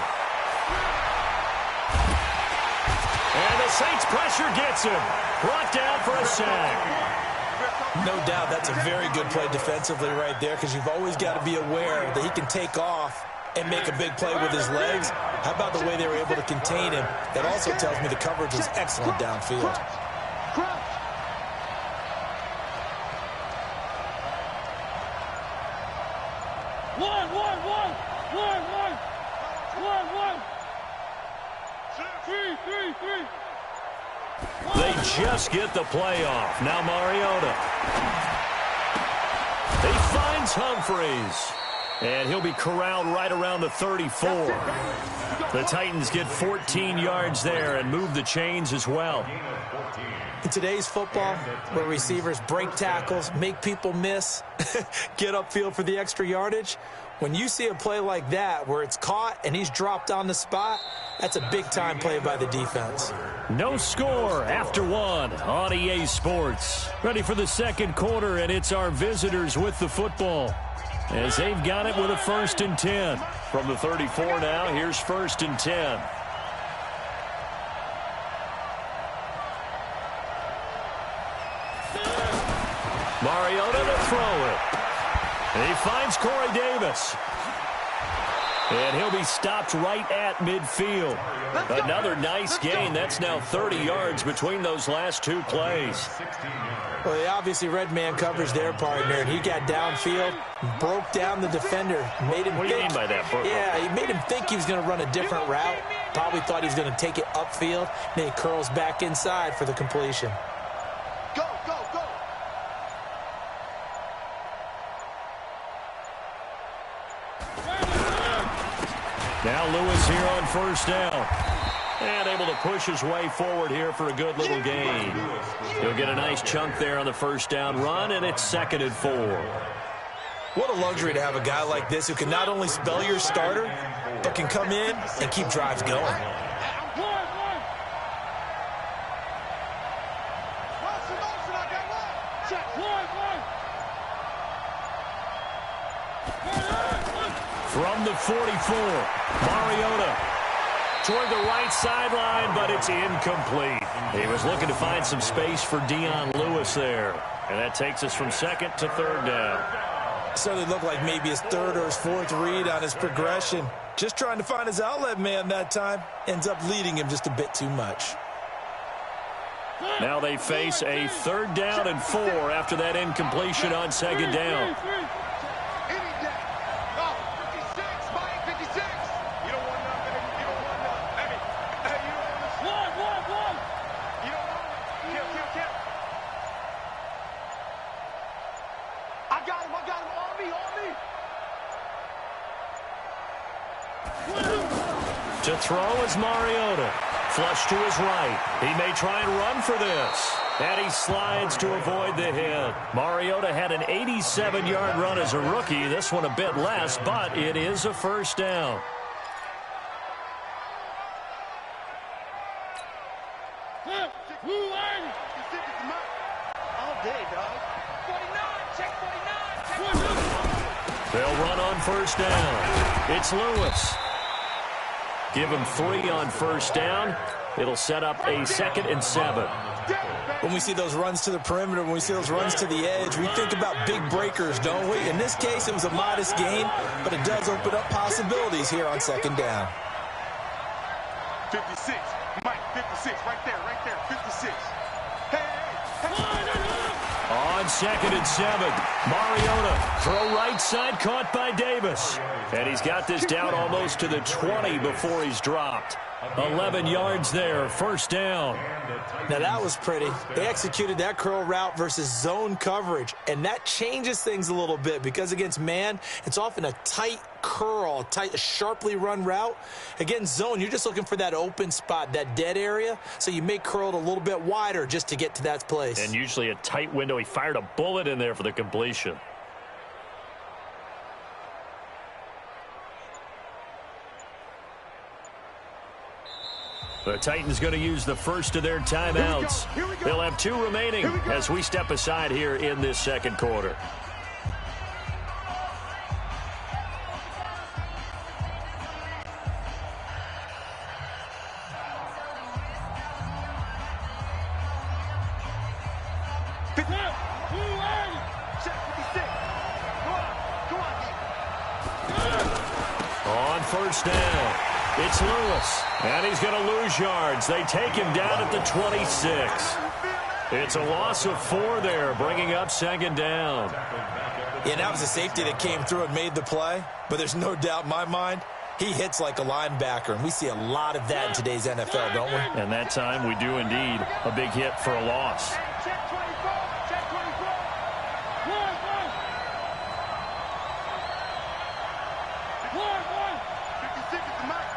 And the Saints pressure gets him. Brought down for a sack. No doubt that's a very good play defensively right there, because you've always got to be aware that he can take off and make a big play with his legs. How about the way they were able to contain him? That also tells me the coverage was excellent downfield. They just get the play off. Now Mariota. He finds Humphreys. And he'll be corralled right around the 34. The Titans get 14 yards there and move the chains as well. In today's football, where receivers break tackles, make people miss, get upfield for the extra yardage, when you see a play like that where it's caught and he's dropped on the spot, that's a big-time play by the defense. No score after 1 on EA Sports. Ready for the second quarter, and it's our visitors with the football, as they've got it with a 1st and 10. From the 34 now, here's 1st and 10. Mariota to throw it. And he finds Corey Davis. And he'll be stopped right at midfield. Another nice gain. That's now 30 yards between those last 2 plays. Well, they obviously red man covers their partner, and he got downfield, broke down the defender, made him What do you mean by that, Burko? Yeah, he made him think he was going to run a different route. Probably thought he was going to take it upfield. Then he curls back inside for the completion. Go, go, go. Now Lewis here on 1st down. And able to push his way forward here for a good little gain. He'll get a nice chunk there on the 1st down run, and it's 2nd and 4. What a luxury to have a guy like this who can not only spell your starter, but can come in and keep drives going. From the 44, Mariota toward the right sideline, but it's incomplete. He was looking to find some space for Dion Lewis there. And that takes us from 2nd to 3rd down. Certainly looked like maybe his 3rd or his 4th read on his progression. Just trying to find his outlet man that time. Ends up leading him just a bit too much. Now they face a 3rd down and 4 after that incompletion on 2nd down. To throw is Mariota. Flush to his right. He may try and run for this. And he slides to avoid the hit. Mariota had an 87-yard run as a rookie. This one a bit less, but it is a 1st down. They'll run on 1st down. It's Lewis. Give him 3 on 1st down. It'll set up a 2nd and 7. When we see those runs to the perimeter, when we see those runs to the edge, we think about big breakers, don't we? In this case, it was a modest gain, but it does open up possibilities here on second down. 56. Mike, 56. Right there, 56. On 2nd and 7, Mariota, throw right side, caught by Davis. And he's got this down almost to the 20 before he's dropped. 11 yards there, first down. Now that was pretty. They executed that curl route versus zone coverage, and that changes things a little bit because against man, it's often a tight curl, a sharply run route. Against zone, you're just looking for that open spot, that dead area, so you may curl it a little bit wider just to get to that place. And usually a tight window. He fired a bullet in there for the completion. The Titans going to use the first of their timeouts. They'll have 2 remaining as we step aside here in this second quarter. On first down, it's Lewis, and he's going to lose yards. They take him down at the 26. It's a loss of 4 there, bringing up second down. Yeah, that was a safety that came through and made the play, but there's no doubt in my mind he hits like a linebacker, and we see a lot of that in today's NFL, don't we? And that time we do indeed a big hit for a loss. Check 24. Check 24. One. 56 is the Mike.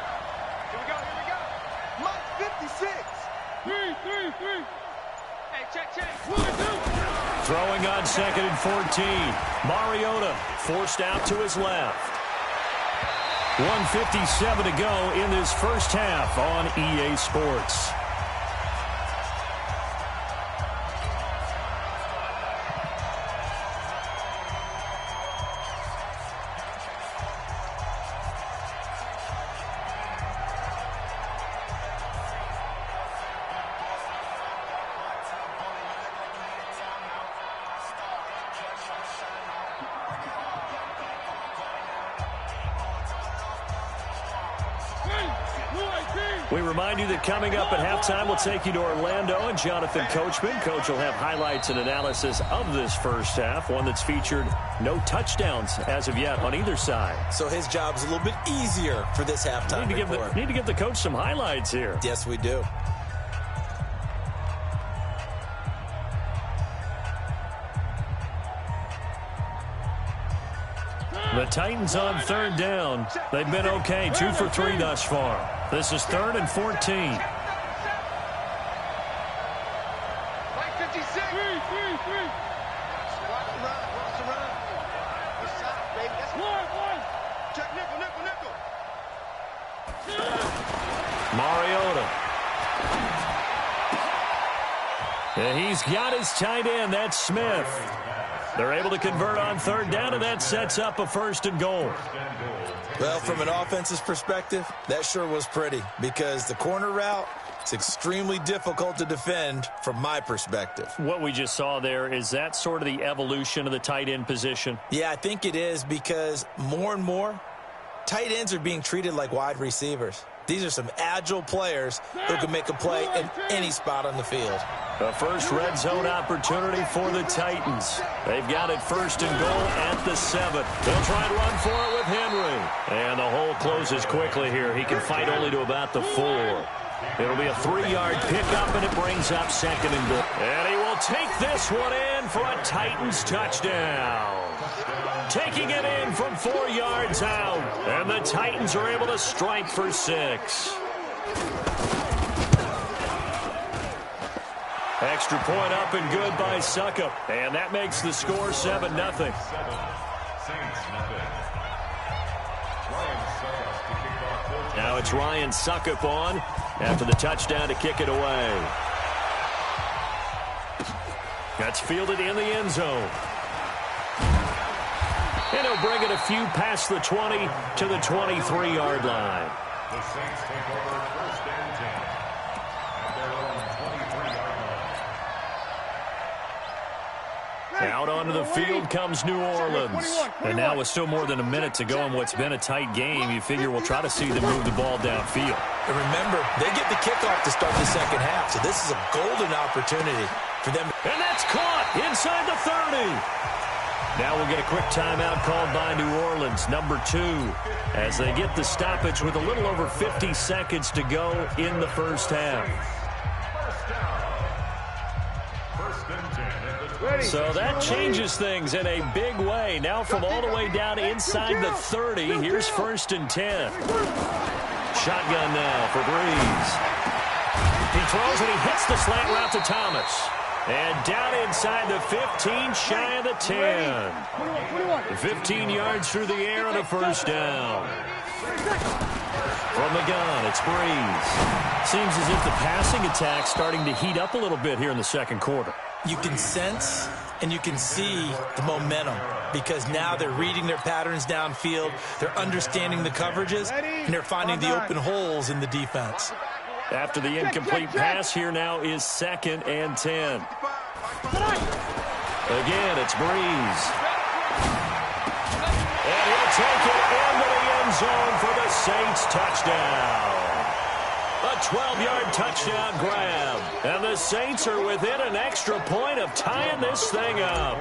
Here we go. Mike, 56. 3. Hey, check. 1, 2. Throwing on 2nd and 14. Mariota forced out to his left. 1:57 to go in this first half on EA Sports. We remind you that coming up at halftime, we'll take you to Orlando and Jonathan Coachman. Coach will have highlights and analysis of this first half, one that's featured no touchdowns as of yet on either side. So his job's a little bit easier for this halftime report. Need to give the coach some highlights here. Yes, we do. The Titans on 3rd down. They've been okay, 2 for 3 thus far. This is 3rd and 14. Mike, 56. 3. Watch the run. Good shot, baby. That's 1. Check nickel. Mariota. And he's got his tight end. That's Smith. They're able to convert on 3rd down, and that sets up a 1st and goal. Well, from an offense's perspective, that sure was pretty because the corner route is extremely difficult to defend from my perspective. What we just saw there, is that sort of the evolution of the tight end position? Yeah, I think it is because more and more, tight ends are being treated like wide receivers. These are some agile players who can make a play in any spot on the field. The first red zone opportunity for the Titans. They've got it 1st and goal at the 7. They'll try and run for it with Henry. And the hole closes quickly here. He can fight only to about the 4. It'll be a 3-yard pickup, and it brings up 2nd and goal. And he will take this one in for a Titans touchdown. Taking it in from 4 yards out. And the Titans are able to strike for 6. Extra point up and good by Suckup. And that makes the score 7-0. Now it's Ryan Suckup on after the touchdown to kick it away. That's fielded in the end zone. And he'll bring it a few past the 20 to the 23-yard line. The Saints take over 1st and 10. At their own 23-yard line. Out onto the field comes New Orleans. And now with still more than a minute to go in what's been a tight game, you figure we'll try to see them move the ball downfield. And remember, they get the kickoff to start the second half, so this is a golden opportunity for them. And that's caught inside the 30. Now we'll get a quick timeout called by New Orleans, number 2, as they get the stoppage with a little over 50 seconds to go in the first half. So that changes things in a big way. Now from all the way down inside the 30, here's 1st and 10. Shotgun now for Breeze. He throws and he hits the slant route to Thomas. And down inside the 15, shy of the 10. 15 yards through the air and a first down. From the gun, it's Breeze. Seems as if the passing attack's starting to heat up a little bit here in the second quarter. You can sense and you can see the momentum because now they're reading their patterns downfield, they're understanding the coverages, and they're finding the open holes in the defense. After the incomplete pass, here now is 2nd and 10. Again, it's Breeze. And he'll take it into the end zone for the Saints touchdown. A 12-yard touchdown grab. And the Saints are within an extra point of tying this thing up.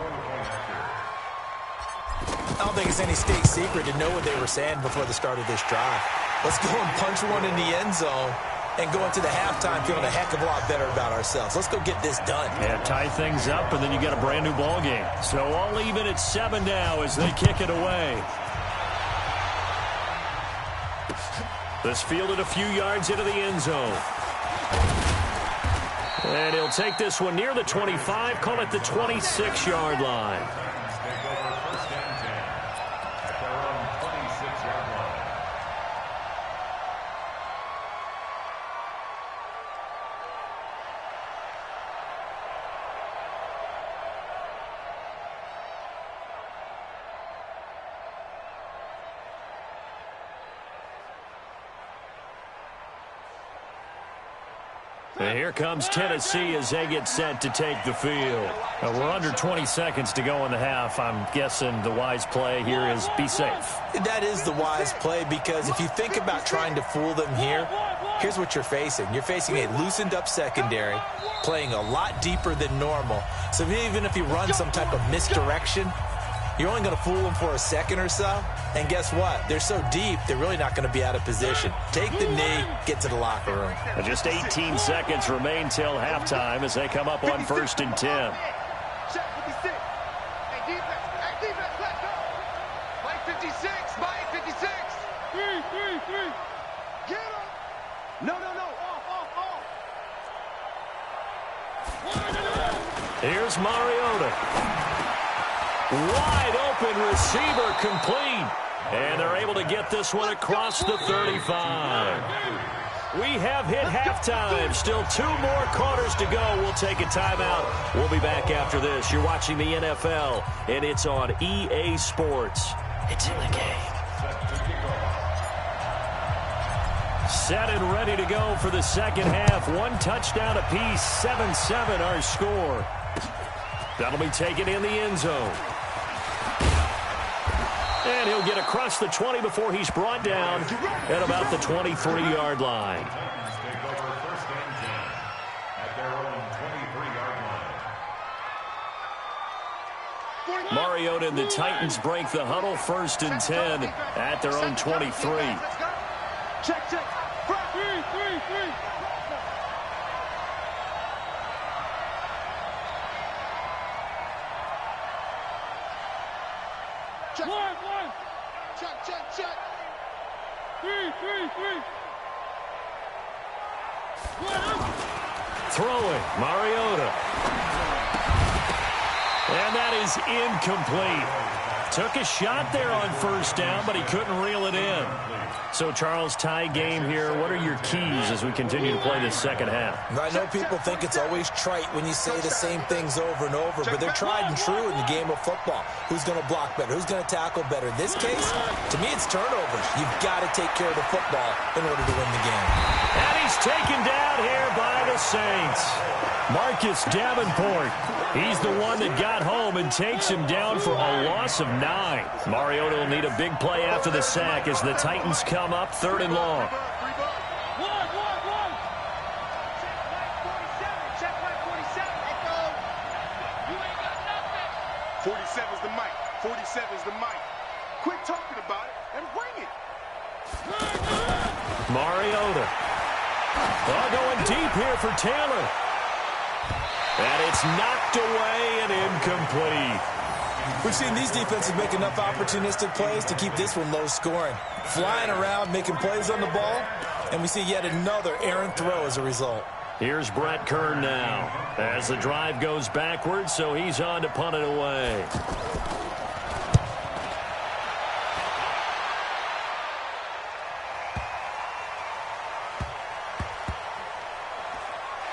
I don't think it's any state secret to know what they were saying before the start of this drive. Let's go and punch one in the end zone and go into the halftime feeling a heck of a lot better about ourselves. Let's go get this done. Yeah, tie things up, and then you got a brand-new ball game. So all even at 7 now as they kick it away. This fielded a few yards into the end zone. And he'll take this one near the 25, call it the 26-yard line. And here comes Tennessee as they get set to take the field. We're under 20 seconds to go in the half. I'm guessing the wise play here is be safe. That is the wise play because if you think about trying to fool them here, here's what you're facing. You're facing a loosened up secondary, playing a lot deeper than normal. So even if you run some type of misdirection, you're only going to fool them for a second or so. And guess what? They're so deep, they're really not going to be out of position. Take the knee, get to the locker room. And just 18 seconds remain till halftime as they come up on 1st and 10. Check 56. Hey, defense, let's go. Play 56, Mike, 56. 3. Get him. No. Off. Here's Mariota. Wide open receiver complete. And they're able to get this one across the 35. We have hit halftime. Still 2 more quarters to go. We'll take a timeout. We'll be back after this. You're watching the NFL, and it's on EA Sports. It's in the game. Set and ready to go for the second half. 1 touchdown apiece. 7-7 our score. That'll be taken in the end zone. And he'll get across the 20 before he's brought down at about the 23-yard line. Mariota and the Titans break the huddle. 1st and 10 at their own 23. Check. 3. Check. 1. Check. 3. Throwing, Mariota. And that is incomplete. Took a shot there on first down, but he couldn't reel it in. So, Charles, tie game here. What are your keys as we continue to play this second half? I know people think it's always trite when you say the same things over and over, but they're tried and true in the game of football. Who's going to block better? Who's going to tackle better? In this case, to me, it's turnovers. You've got to take care of the football in order to win the game. And he's taken down here by the Saints. Marcus Davenport. He's the one that got home and takes him down for a loss of 9. Mariota will need a big play after the sack as the Titans come up 3rd and long. Is the mic. 47 is the mic. Quit talking about it and bring it. Mariota. Going deep here for Taylor. And it's knocked away and incomplete. We've seen these defenses make enough opportunistic plays to keep this one low scoring. Flying around, making plays on the ball, and we see yet another errant throw as a result. Here's Brett Kern now as the drive goes backwards, so he's on to punt it away.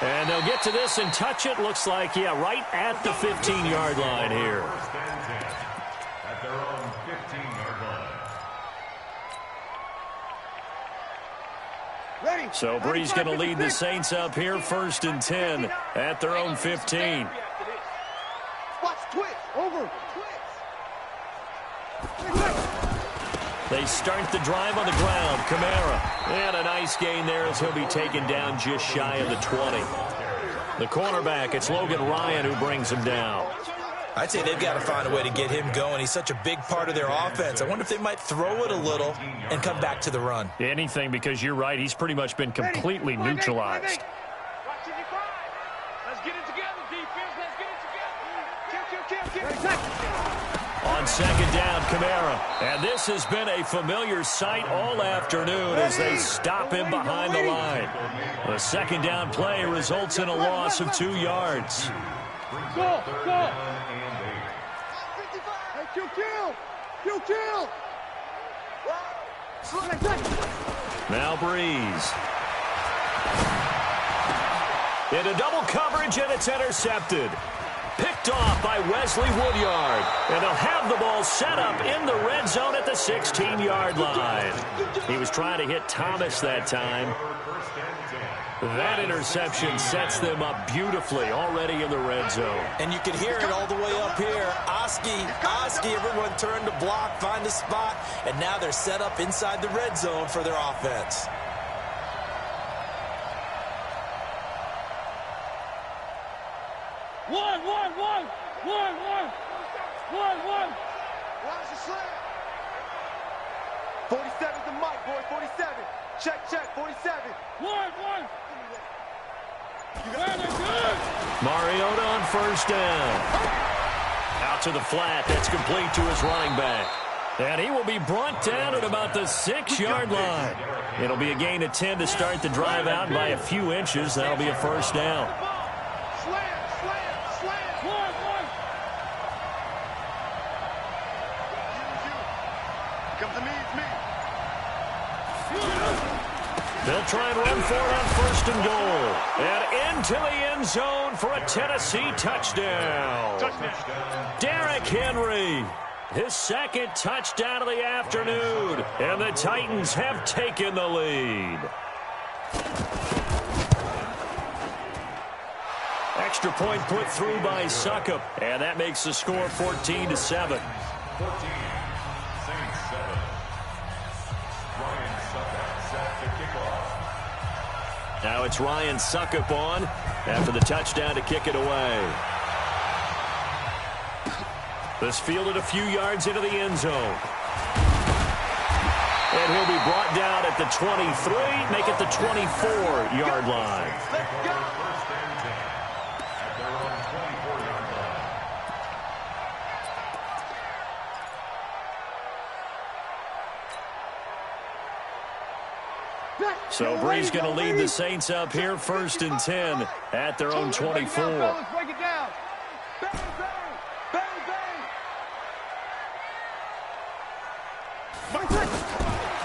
And they'll get to this and touch it. Looks like, yeah, right at the 15-yard line here. At their own 15-yard line. So Bree's going to lead the Saints up here, 1st and 10 at their own 15. Watch twitch. Over. They start the drive on the ground. Kamara. And a nice gain there as he'll be taken down just shy of the 20. The cornerback, it's Logan Ryan who brings him down. I'd say they've got to find a way to get him going. He's such a big part of their offense. I wonder if they might throw it a little and come back to the run. Anything, because you're right. He's pretty much been completely neutralized. Let's get it together, defense. Let's get it together. Kill. On 2nd down, Kamara. And this has been a familiar sight all afternoon as they stop him behind the line. The 2nd down play results in a loss of 2 yards. Go. Kill. Now Breeze. Into double coverage, and it's intercepted. Picked off by Wesley Woodyard. And they'll have the ball set up in the red zone at the 16-yard line. He was trying to hit Thomas that time. That interception sets them up beautifully already in the red zone. And you can hear it all the way up here. Oski, everyone turned to block, find a spot, and now they're set up inside the red zone for their offense. One. Watch the slam. 47's the mic, boy. 47. Check. 47. One. Mariota on 1st down. Out to the flat. That's complete to his running back. And he will be brought down at about the 6-yard line. It'll be a gain of 10 to start the drive out by a few inches. That'll be a 1st down. Slam. One. Come to me, it's me. They'll try and run for it on 1st and goal. And into the end zone for a Tennessee touchdown. Derrick Henry, his 2nd touchdown of the afternoon. And the Titans have taken the lead. Extra point put through by Suckup. And that makes the score 14-7. 14. Saints 7. Ryan Suckup set to kick off. Now it's Ryan Suckup on after the touchdown to kick it away. This fielded a few yards into the end zone. And he'll be brought down at the 23, make it the 24-yard line. Let's go. First and 10. At their own 24-yard line. So Bree's going to lead the Saints up here, 1st and 10 at their own 24. Break it down. Bang, bang. Bang, bang.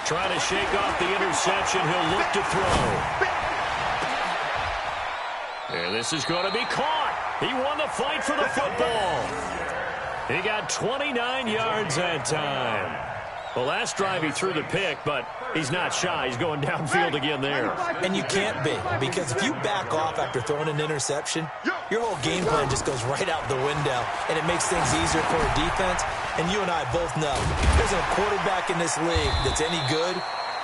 Trying to shake off the interception. He'll look to throw. And this is going to be caught. He won the fight for the football. He got 29 yards that time. Well, last drive he threw the pick, but he's not shy. He's going downfield again there. And you can't be, because if you back off after throwing an interception, your whole game plan just goes right out the window, and it makes things easier for a defense. And you and I both know there's a quarterback in this league that's any good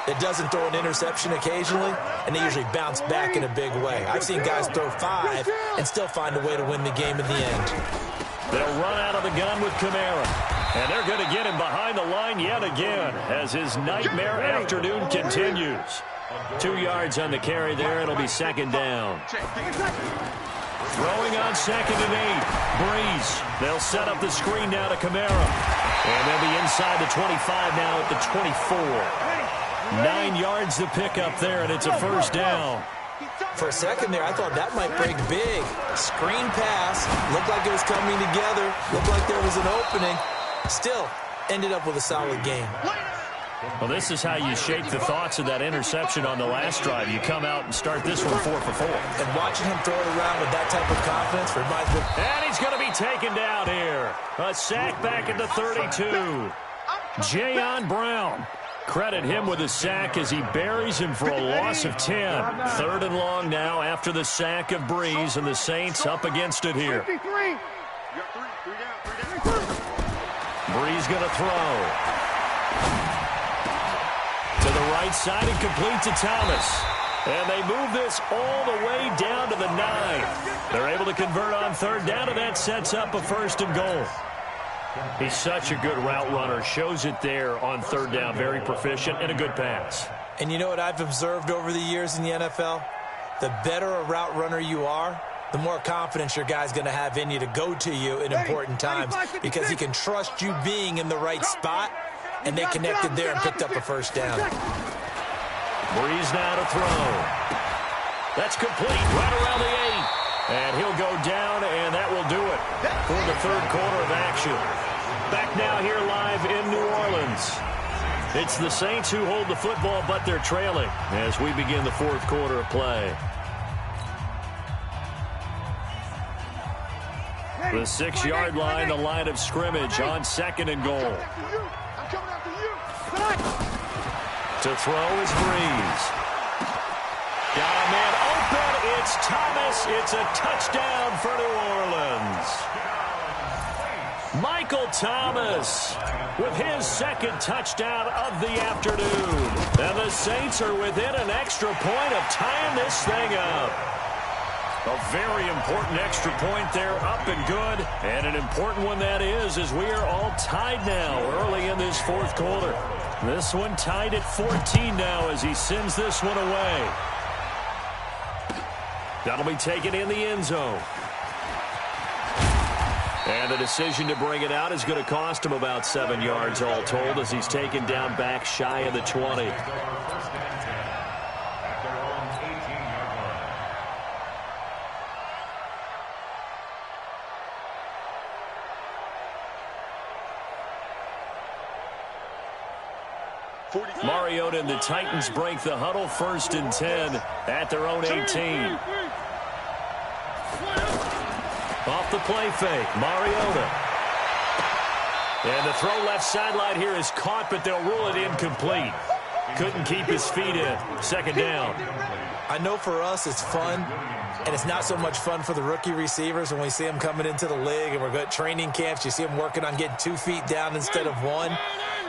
that doesn't throw an interception occasionally, and they usually bounce back in a big way. I've seen guys throw 5 and still find a way to win the game in the end. They'll run out of the gun with Kamara. And they're going to get him behind the line yet again as his nightmare afternoon continues. 2 yards on the carry there. It'll be second down. Throwing on 2nd and 8. Breeze. They'll set up the screen now to Kamara. And they'll be inside the 25 now at the 24. 9 yards to pick up there, and it's a first down. For a second there, I thought that might break big. Screen pass. Looked like it was coming together. Looked like there was an opening. Still, ended up with a solid game. Well, this is how you shape the thoughts of that interception on the last drive. You come out and start this one 4 for 4. And watching him throw it around with that type of confidence reminds me. And he's going to be taken down here. A sack back at the 32. Jayon Brown. Credit him with a sack as he buries him for a loss of 10. 3rd and long now after the sack of Breeze, and the Saints up against it here. Breeze going to throw. To the right side and complete to Thomas. And they move this all the way down to the 9. They're able to convert on 3rd down, and that sets up a 1st and goal. He's such a good route runner. Shows it there on 3rd down. Very proficient and a good pass. And you know what I've observed over the years in the NFL? The better a route runner you are, the more confidence your guy's going to have in you to go to you in important times, because he can trust you being in the right spot, and they connected there and picked up a 1st down. Breeze now to throw. That's complete right around the 8. And he'll go down, and that will do it for the 3rd quarter of action. Back now here live in New Orleans. It's the Saints who hold the football, but they're trailing as we begin the 4th quarter of play. The 6-yard line, the line of scrimmage on 2nd and goal. To throw is Breeze. Got a man open. It's Thomas. It's a touchdown for New Orleans. Michael Thomas with his 2nd touchdown of the afternoon. And the Saints are within an extra point of tying this thing up. A very important extra point there, up and good. And an important one that is, as we are all tied now early in this 4th quarter. This one tied at 14 now as he sends this one away. That'll be taken in the end zone. And the decision to bring it out is going to cost him about 7 yards all told, as he's taken down back shy of the 20. Mariota and the Titans break the huddle, 1st and 10 at their own 18. Off the play fake, Mariota. And the throw left sideline here is caught, but they'll rule it incomplete. Couldn't keep his feet in. 2nd down. I know for us it's fun, and it's not so much fun for the rookie receivers when we see them coming into the league and we're good training camps. You see them working on getting 2 feet down instead of 1.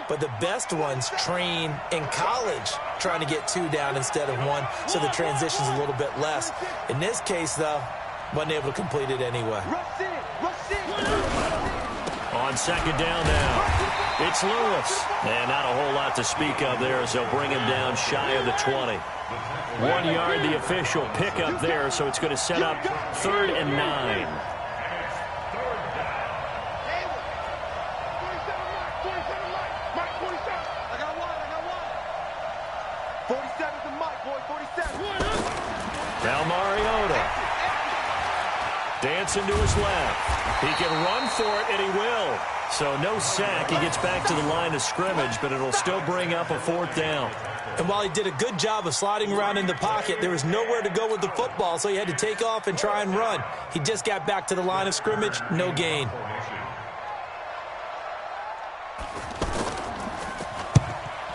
But the best ones train in college trying to get 2 down instead of 1, so the transition's a little bit less. In this case, though, wasn't able to complete it anyway. On 2nd down now, it's Lewis. And not a whole lot to speak of there as they'll bring him down shy of the 20. 1 yard, the official pickup there, so it's going to set up 3rd and 9. Now Mariota. Dancing to his left. He can run for it, and he will. So no sack. He gets back to the line of scrimmage, but it'll still bring up a 4th down. And while he did a good job of sliding around in the pocket, there was nowhere to go with the football, so he had to take off and try and run. He just got back to the line of scrimmage, no gain.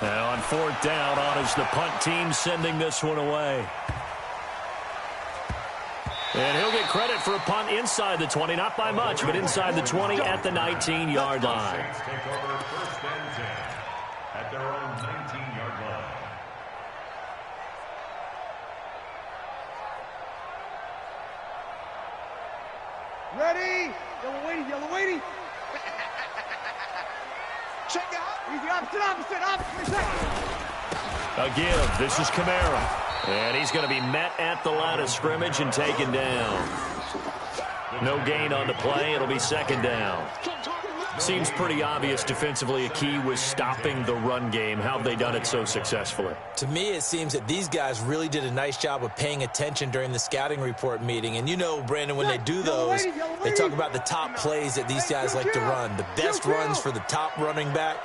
Now on 4th down, on is the punt team sending this one away. And he'll get credit for a punt inside the 20, not by much, but inside the 20 at the 19-yard line. Saints take over 1st and 10 at their own 19-yard line. Ready? Yellow weighty. Check out. Easy, opposite. A give. This is Kamara. And he's going to be met at the line of scrimmage and taken down. No gain on the play. It'll be 2nd down. Seems pretty obvious defensively a key was stopping the run game. How have they done it so successfully? To me, it seems that these guys really did a nice job of paying attention during the scouting report meeting. And you know, Brandon, when they do those, they talk about the top plays that these guys like to run. The best runs for the top running back.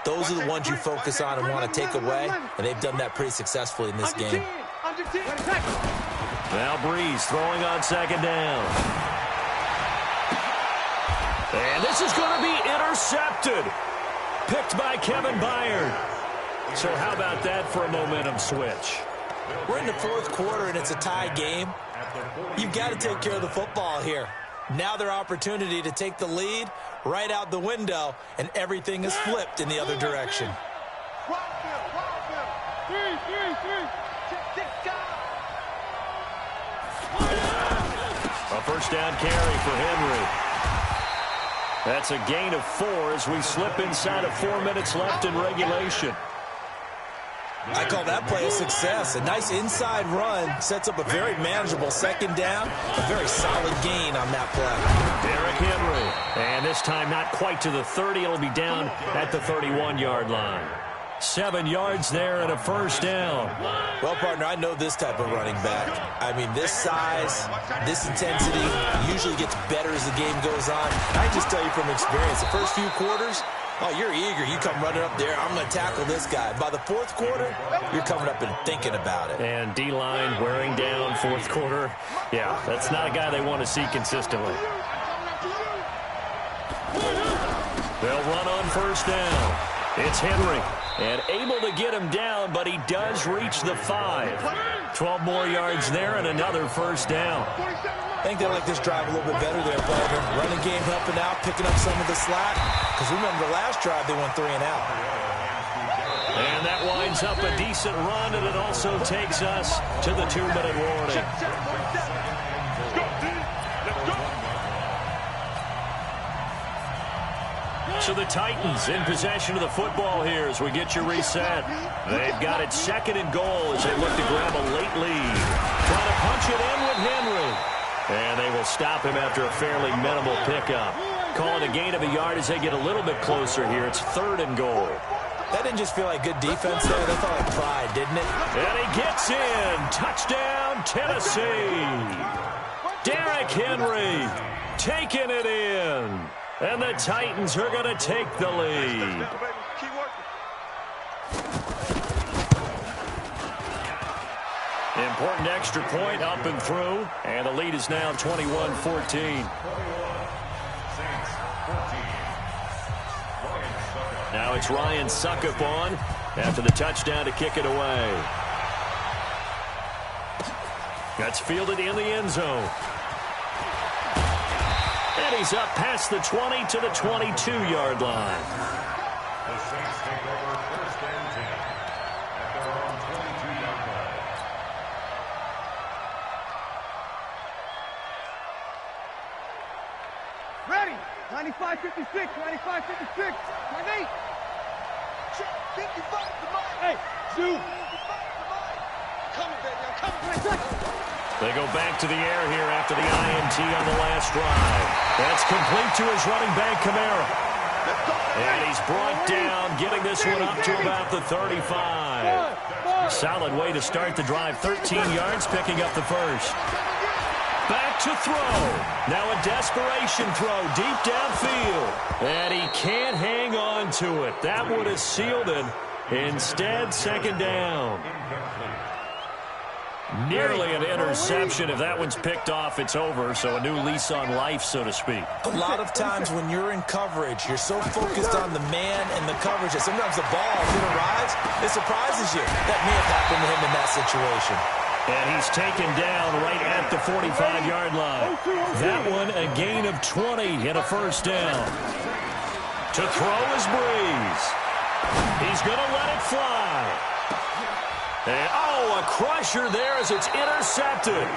Those are the ones you focus on and want to take away. And they've done that pretty successfully in this game. Now Breeze throwing on 2nd down. And this is going to be intercepted. Picked by Kevin Byard. So how about that for a momentum switch? We're in the 4th quarter, and it's a tie game. You've got to take care of the football here. Now their opportunity to take the lead right out the window, and everything is flipped in the other direction. A 1st down carry for Henry. That's a gain of 4 as we slip inside of 4 minutes left in regulation. I call that play a success. A nice inside run sets up a very manageable 2nd down. A very solid gain on that play. Derrick Henry. And this time not quite to the 30. It'll be down at the 31-yard line. 7 yards there and a 1st down. Well, partner, I know this type of running back. I mean, this size, this intensity usually gets better as the game goes on. I just tell you from experience, the first few quarters, oh, you're eager. You come running up there. I'm going to tackle this guy. By the 4th quarter, you're coming up and thinking about it. And D-line wearing down 4th quarter. Yeah, that's not a guy they want to see consistently. They'll run on 1st down. It's Henry. And able to get him down, but he does reach the 5. 12 more yards there and another 1st down. I think they like this drive a little bit better there, partner. Running game helping out, picking up some of the slack. Because remember, the last drive, they went 3 and out. And that winds up a decent run, and it also takes us to the 2-minute warning. So the Titans in possession of the football here as we get you reset. They've got it 2nd and goal as they look to grab a late lead. Trying to punch it in with Henry. And they will stop him after a fairly minimal pickup. Calling a gain of a yard as they get a little bit closer here. It's 3rd and goal. That didn't just feel like good defense there. That felt like pride, didn't it? And he gets in. Touchdown, Tennessee. Derrick Henry taking it in. And the Titans are going to take the lead. Important extra point up and through. And the lead is now 21-14. Now it's Ryan Suckup on after the touchdown to kick it away. That's fielded in the end zone. And he's up past the 20 to the 22-yard line. The Saints take over 1st and 10 at their own 22-yard line. Ready? 95-56, 95-56. 28. 55 to Mike. Hey, shoot. Coming, baby. I'm coming. They go back to the air here after the INT on the last drive. That's complete to his running back, Kamara. And he's brought down, getting this one up to about the 35. Solid way to start the drive. 13 yards, picking up the 1st. Back to throw. Now a desperation throw deep downfield. And he can't hang on to it. That would have sealed it. Instead, second down. Nearly an interception. If that one's picked off, it's over. So a new lease on life, so to speak. A lot of times when you're in coverage, you're so focused on the man and the coverage that sometimes the ball, if it arrives, it surprises you. That may have happened to him in that situation. And he's taken down right at the 45-yard line. That one a gain of 20 and a first down. To throw is Breeze. He's going to let it fly. And, a crusher there as it's intercepted.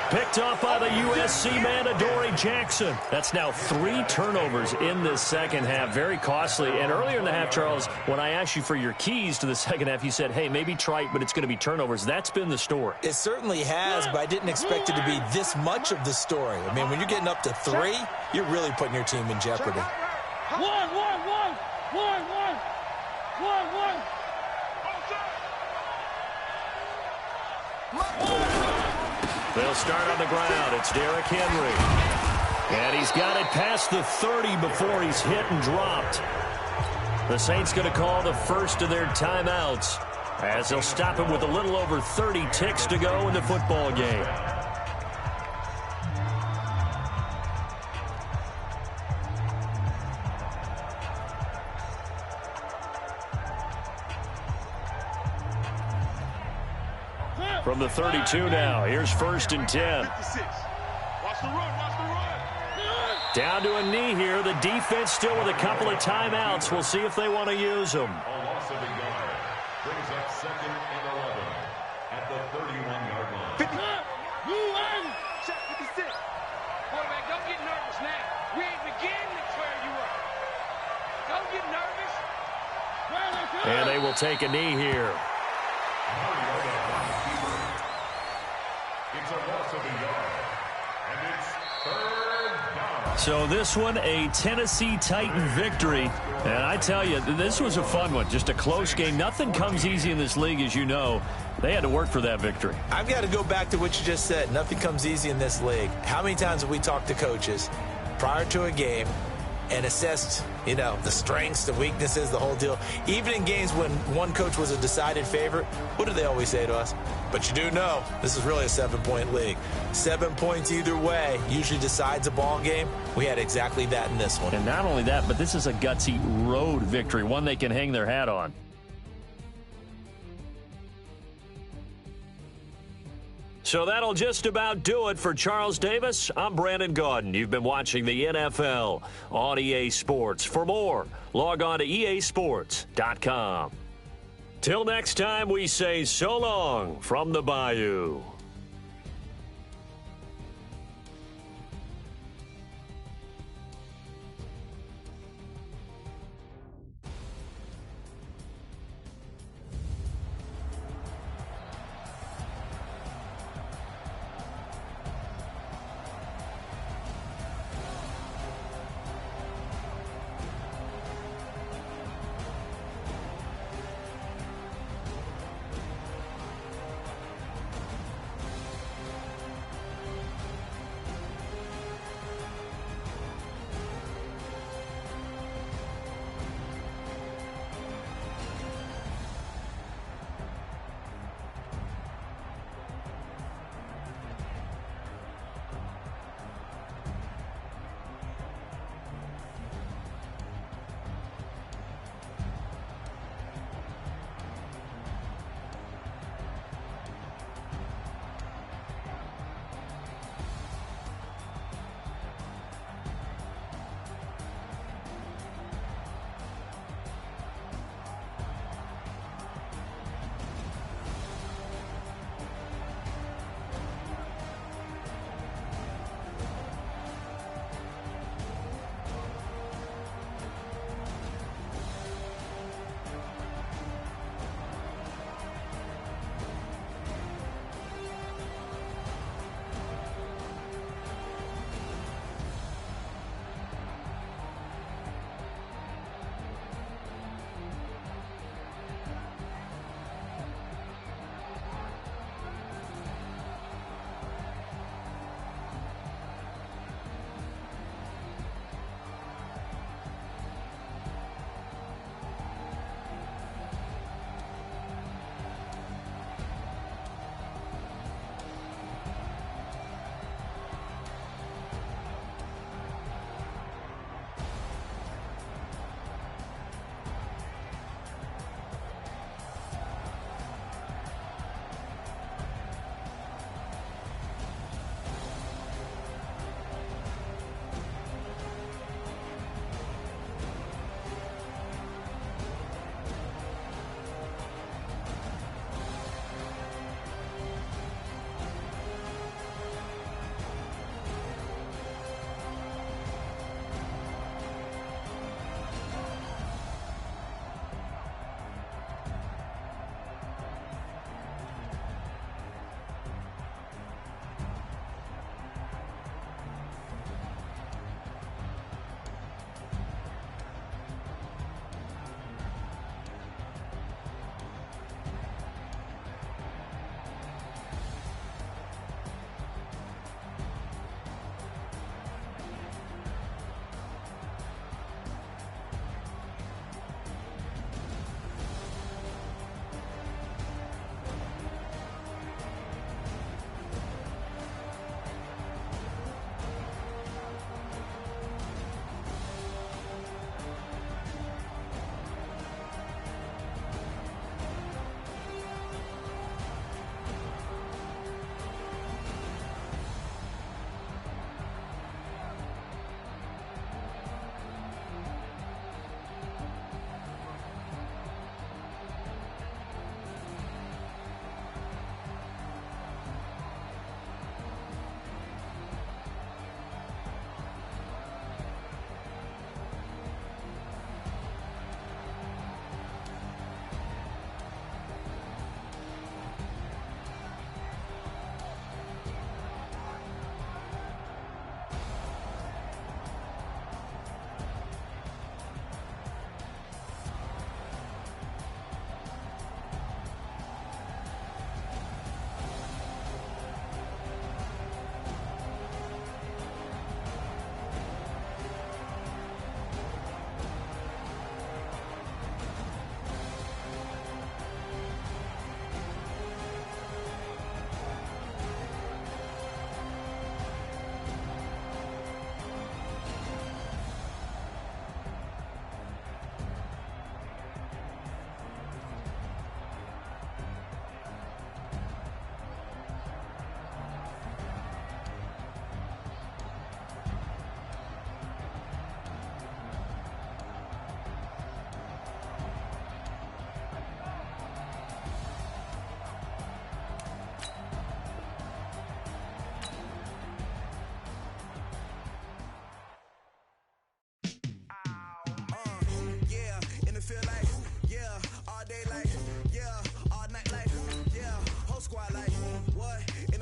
Picked off by the USC man, Adoree Jackson. That's now 3 turnovers in this second half. Very costly. And earlier in the half, Charles, when I asked you for your keys to the second half, you said, hey, maybe trite, but it's going to be turnovers. That's been the story. It certainly has, but I didn't expect it to be this much of the story. I mean, when you're getting up to 3, you're really putting your team in jeopardy. One. They'll start on the ground. It's Derrick Henry. And he's got it past the 30 before he's hit and dropped. The Saints going to call the first of their timeouts as they'll stop him with a little over 30 ticks to go in the football game. From the 32 now, here's 1st and 10. Watch the run. Down to a knee here. The defense still with a couple of timeouts. We'll see if they want to use them. A loss of a yard brings up 2nd and 11 at the 31-yard line. 50. Check 56. Quarterback, don't get nervous now. We ain't beginning to clear you up. Don't get nervous. And they will take a knee here. It's a loss of a yard, and it's 3rd down. So this one, a Tennessee Titan victory. And I tell you, this was a fun one. Just a close game. Nothing comes easy in this league, as you know. They had to work for that victory. I've got to go back to what you just said. Nothing comes easy in this league. How many times have we talked to coaches prior to a game and assessed, the strengths, the weaknesses, the whole deal? Even in games when one coach was a decided favorite, what do they always say to us? But you do know this is really a 7-point league. 7 points either way usually decides a ball game. We had exactly that in this one. And not only that, but this is a gutsy road victory, one they can hang their hat on. So that'll just about do it for Charles Davis. I'm Brandon Gaudin. You've been watching the NFL on EA Sports. For more, log on to easports.com. Till next time, we say so long from the Bayou.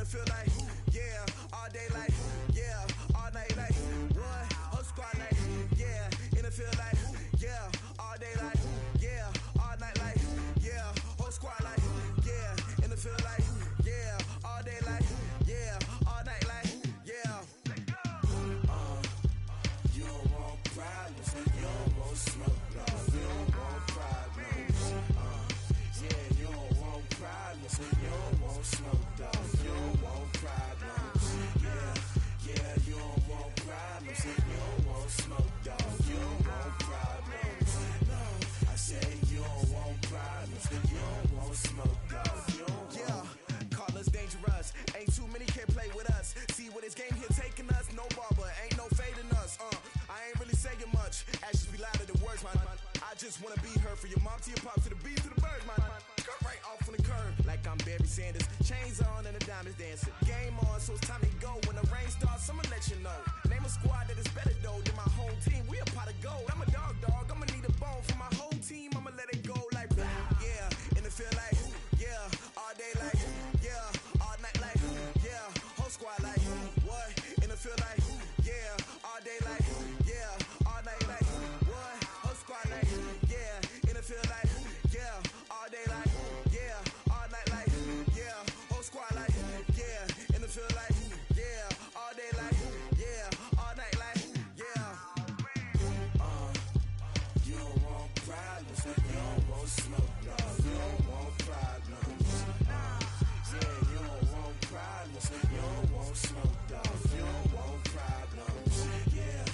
it feel like, yeah, all day like, yeah, all night like, what? Whole squad like, yeah, and it feel like, yeah, all day like, yeah, all night like, yeah, whole squad like, yeah, and it feel like, yeah, all day like, yeah, all night like, yeah. You don't want problems, you don't want smoke, dog. You don't want problems, yeah, you don't want problems, you don't want smoke, dog. You don't want problems, yeah, you don't want problems, you don't want smoke, dog. You don't want problems, no, I say you don't want problems, you don't want smoke, dog. You don't want. Call us dangerous, ain't too many can play with us. See what this game here taking us, no barber, ain't no fading us. I ain't really saying much, actions be louder than words, man. I just wanna be heard from your mom to your pop to the beat to the birds, man. Cut right off on the curb, like I'm Barry Sanders. Chains on and the diamonds dancing. Game on, so it's time to go. When the rain starts, I'ma let you know. Name a squad that is better though than my home team. We a pot of gold. I'm a dog, I'ma need a bone for my whole team. I'ma let it go like, yeah, and it feel like, yeah, all day like, yeah, all night like, yeah, whole squad like, what? And it feel like, yeah, all day like, yeah, all night like, what? Whole squad like, yeah, and it feel like, yeah, all day like, yeah, all night like, yeah, whole squad like, yeah, and it feel like, yeah, all day like, yeah, all night like, yeah. You don't want problems, you don't want smoke, dog. You don't want problems, yeah, you don't want problems, you don't want smoke, dog. You don't want problems, yeah,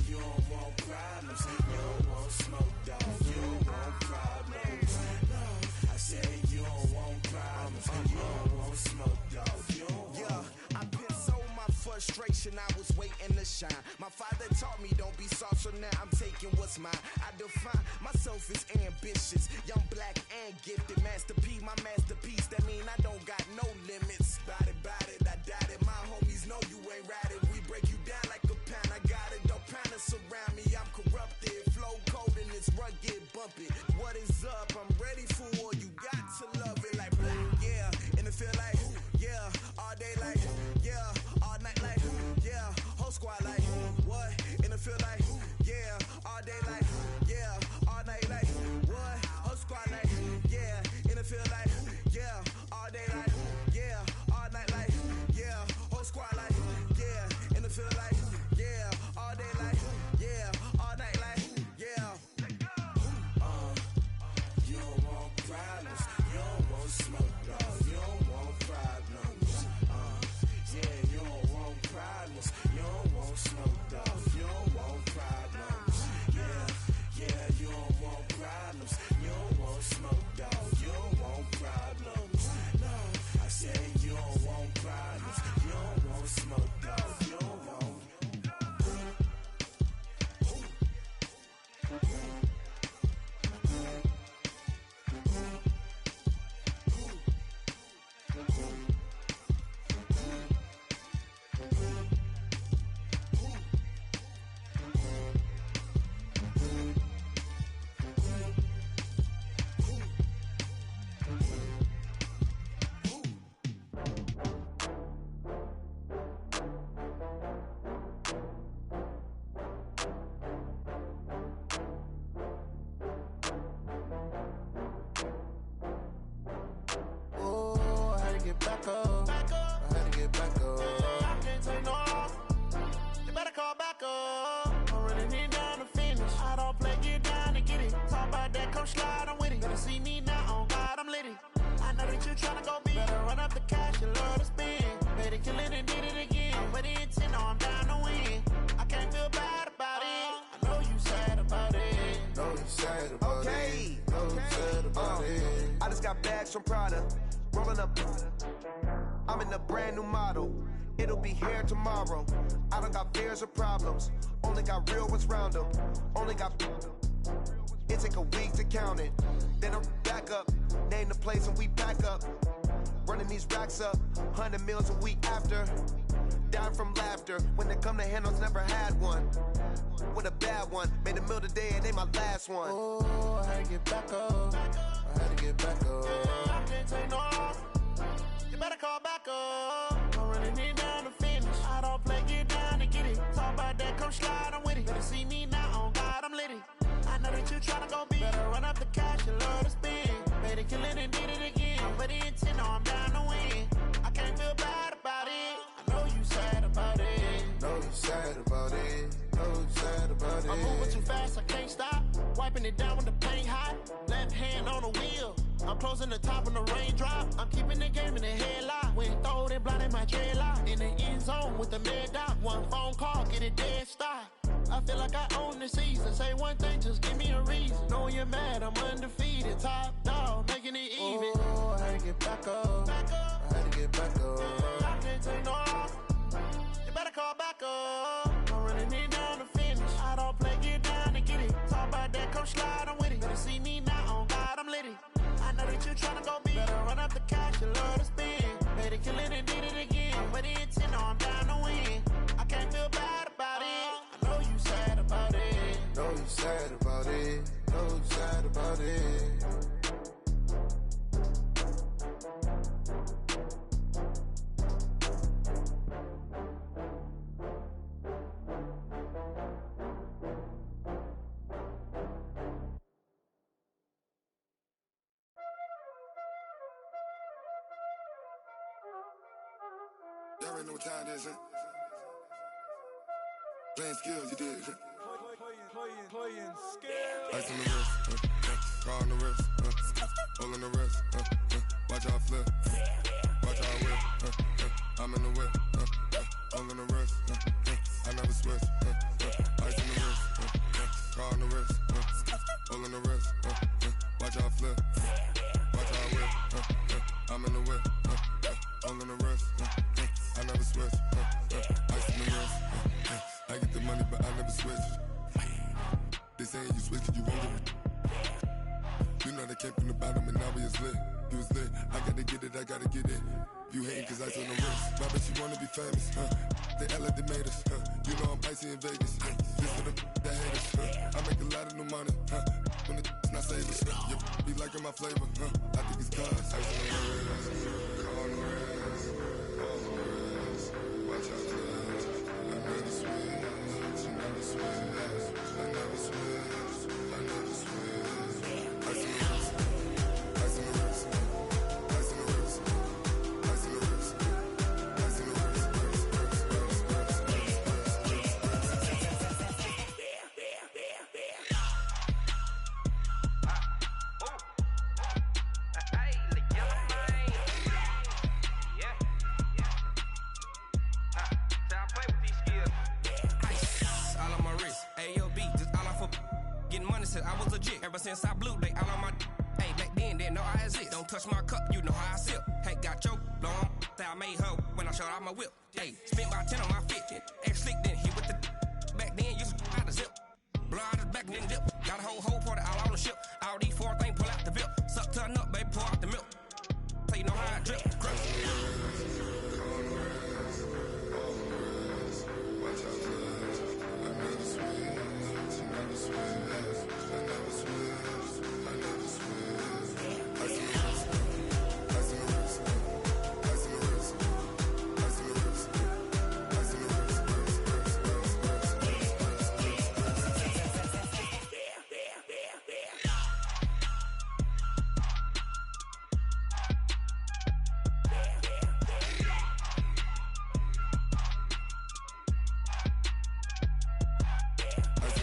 you don't want problems, you don't want smoke, dog. You don't want problems, no, I say you don't want problems, you don't want smoke, dog. You don't want. Yeah, I've been so my frustration, I was waiting to shine. My father taught me don't be soft, so now I'm taking what's mine. I define myself as ambitious, young, black, and gifted. Master P, my masterpiece, that mean I don't got no limits. Bout it, I doubt it. My homies know you ain't ratted. We break you down like a pound. I got it, don't panic surround me. I'm corrupted, flow cold and it's rugged, bumpy. What is up? I'm ready for war. You got to love it like black, yeah, and it feel like, yeah, all day like, yeah, all night like, yeah, whole squad like, what? And it feel like, yeah, all day like, yeah, all night like, what? Whole squad like, yeah, and it feel like, yeah, all day like, yeah, all night like, yeah, whole squad like, yeah, and it feel like, yeah, all day like, yeah, all night like, yeah. You don't want problems, you don't want smoke, dog. You don't want problems, yeah, you don't want problems, you don't want smoke, dog. You don't want problems, yeah, you don't want problems, you don't want smoke, dog. You don't want problems, no, I say you don't want problems, you don't want smoke, dog. You don't want. From Prada, rolling up. I'm in a brand new model. It'll be here tomorrow. I don't got fears or problems. Only got real ones round them. Only got. It take a week to count it. Then I'm back up. Name the place and we pack up. Running these racks up. 100 meals a week after. Down from laughter. When they come to handles, never had one. With a bad one. Made a meal today and ain't my last one. Oh, I had to get back up. I had to get back up. I can't take no loss. You better call back up. I'm running it down to finish. I don't play, get down to get it. Talk about that, come slide, I'm with it. Better see me now, on God, I'm litty. I know that you tryna go big. Better run up the cash, you love to spend. Made it, kill it, and did it again. But the intent, no, I'm down to win. I can't feel bad about it. I know you sad about it. Know you sad about it. Know you sad about it. I'm moving too fast, I can't stop. Wiping it down with the paint hot. Left hand on the wheel. I'm closing the top when the raindrop. I'm keeping the game in the headlock. When throwed and blinded my dreadlock. In the end zone with the mad dot. One phone call, get it dead stop. I feel like I own the season. Say one thing, just give me a reason. Knowing you're mad, I'm undefeated. Top dog, making it even. Oh, I had to get back up. I had to get back up. I can't take no off. You better call back up. I'm running it down to finish. I don't play, get down to get it. Talk about that, come slide, I'm with it. Better see me now, on God, I'm litty. I know that you tryna go big. Better run up the cash, you love to spend. Made it, kill it, and did it again. But the intent, no, I'm down to win. I can't feel bad about it. I know you sad about it. Know you sad about it. Know you sad about it. Y'all already know what time it is, huh? Playing skills, you did. Playing skills. Ice on the wrist, car on the wrist, hole in the wrist, watch how I flip, watch how I whip, I'm in the whip, hole in the wrist, I never switch, ice on the wrist, car on the wrist, hole in the wrist, watch how I flip, watch how I whip, I'm in the whip, hole in the wrist, I never switch, ice on the wrist, I get the money but I never switch. They saying you switch, you won't get it. You know they came from the bottom and now we is lit. You was lit, I gotta get it, I gotta get it. You hating cause ice on the wrist. My bitch, you wanna be famous, They act like they made us, You know I'm icy in Vegas, This for the that hate us, I make a lot of new money, When it's not savers, You be liking my flavor, I think it's cause ice on the wrist, car on the wrist, all on the wrist. Watch out, cuz I never switch, I never switch. I never switch, I never switch. Ice in the wrist, ice in the wrist, ice in the wrist, ice in the wrist, ice in the wrist, I was legit. Ever since I blew, they all on my hey, back then, didn't know I exist. Don't touch my cup, you know how I sip. Hey, got choked, long. Say I made her when I showed out my whip. Hey, spent about 10 on my 50. Ex slick, then hit with the back then, used to out the zip. Blow out the back, then dip. Got a whole party all on the ship. All these four things, pull out the VIP. Suck, turn up, baby, pour out the milk. So you know how I drip. Crush. Watch out, cuz I never switch, I never switch. I never switch, I never switch. Ice in the wrist, ice in the wrist, ice in the wrist, ice in the wrist, ice in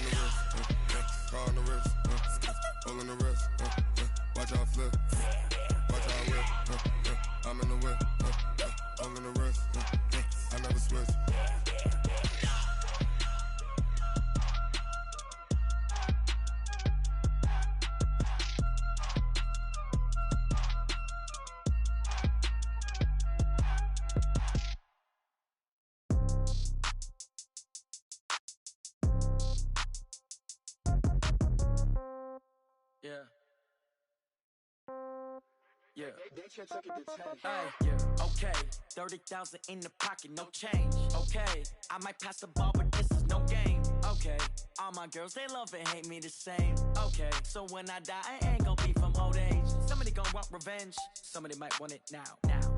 the wrist, car on the wrist, hole in the wrist, watch how I flip, watch how I whip, I'm in the whip, hole in the wrist, I never switch. Yeah. Yeah. Hey, yeah. Okay. 30,000 in the pocket, no change. Okay. I might pass the ball, but this is no game. Okay. All my girls, they love and hate me the same. Okay. So when I die, I ain't gon' be from old age. Some of the gon' want revenge. Somebody might want it now.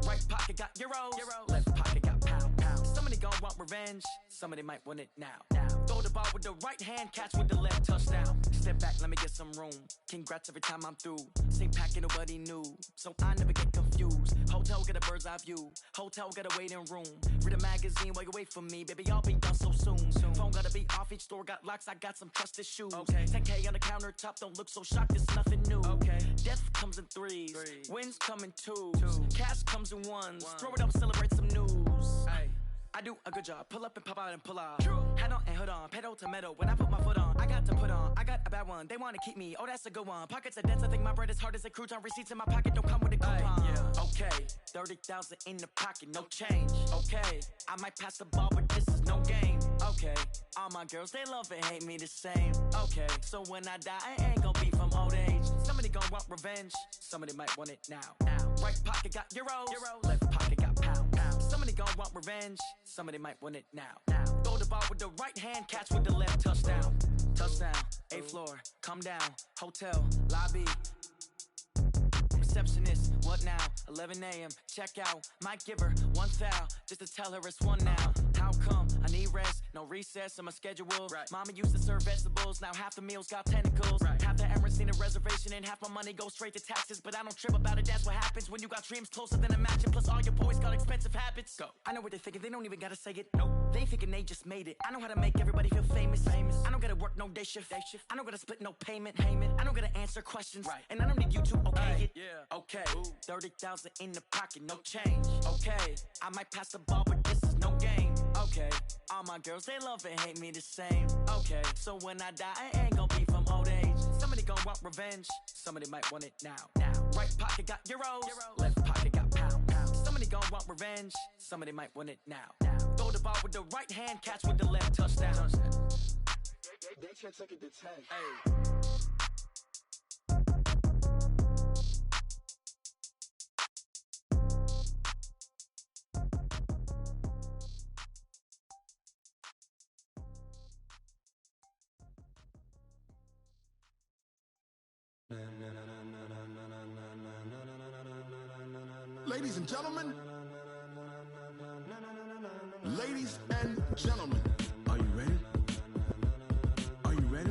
Right pocket got euros. Left pocket got pound. Somebody gon' want revenge. Somebody might want it now. Throw the ball with the right hand, catch with the left, touchdown. Step back, let me get some room. Congrats every time I'm through. Same packet, nobody knew, so I never get confused. Hotel got a bird's eye view. Hotel got a waiting room. Read a magazine while you wait for me, baby. I'll be done so soon. Phone gotta be off. Each store got locks. I got some trusted shoes. 10K on the countertop. Don't look so shocked. It's nothing new. Death comes in threes. Wins come in twos. Cash comes in ones. Throw it up, celebrate some news. I do a good job. Pull up and pop out and pull off. Head on and hood on. Pedal to metal. When I put my foot on, I got to put on. I got a bad one. They want to keep me. Oh, that's a good one. Pockets are dense. I think my bread is hard as a crouton. Receipts in my pocket don't come with a coupon. Okay. 30,000 in the pocket. No change. Okay. I might pass the ball, but this is no game. Okay. All my girls, they love and hate me the same. Okay. So when I die, I ain't gonna be from old age. Somebody gonna want revenge. Somebody might want it now. Right pocket got euros. Left pocket got pound. Somebody gonna want revenge. Somebody might want it now. Throw the ball with the right hand, catch with the left, touchdown. Touchdown, 8th floor, come down. Hotel, lobby. Receptionist, what now? 11 a.m., check out. Might give her one foul, just to tell her it's one now. How come? I need rest, no recess in my schedule. Mama used to serve vegetables, now half the meals got tentacles. Half the Emirates need a reservation and half my money goes straight to taxes. But I don't trip about it, that's what happens when you got dreams closer than a match. And plus all your boys got expensive habits. Go. I know what they're thinking, they don't even gotta say it. Nope. They ain't thinking they just made it. I know how to make everybody feel famous. I don't gotta work no day shift. I don't gotta split no payment. I don't gotta answer questions. And I don't need you to okay it. Okay, 30,000 in the pocket, no change. Okay, I might pass the ball, but this is no game. Okay, all my girls, they love and hate me the same. Okay, so when I die, I ain't gonna be from old age. Somebody gon' want revenge. Somebody might want it now. Right pocket got euros. Left pocket got pound. Somebody gon' want revenge. Somebody might want it now. Throw the ball with the right hand, catch with the left, touchdown. They can't take it to 10. Ladies and gentlemen, ladies and gentlemen, are you ready? Are you ready?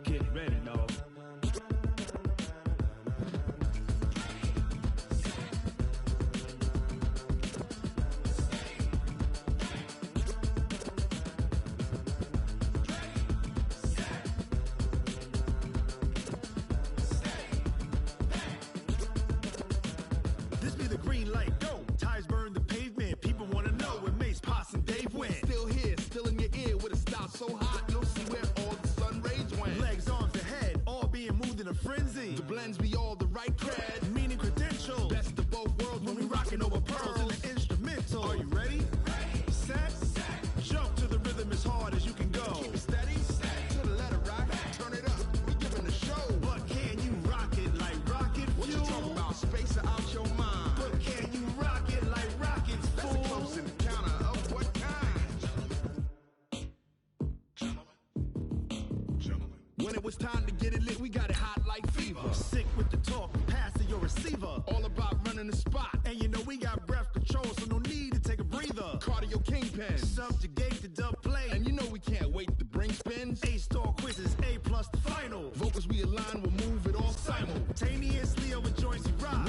Get ready, dog. This be the green light, go. Tires burn the pavement. People wanna know where Mace, Potts, and Dave went. Still here, still in your ear with a style so hot, you'll see where all the sun rays went. Legs, arms, and head, all being moved in a frenzy. The blends be all the right cred, meaning credentials. Best of both worlds when we rockin' over pearls in the instrumental. Are you ready? Set, jump to the rhythm as hard as you can go. Keep it steady, to the letter right. Turn it up, we giving the show. But can you rock it like rocket fuel? What you talking about? Space it out your mind. But can you rock it like rockets, fool? That's a close encounter of what kind? Gentlemen. When it was time to get it lit, we got it hot like fever. Sick with the talk, pass to your receiver. All about running the spot. And you know we got breath control, so no need to take a breather. Cardio kingpin, subjugate the dub play. And you know we can't wait to bring spins. A-star quizzes, A+ the final. Vocals we align, we'll move it all simultaneously over joints we rock.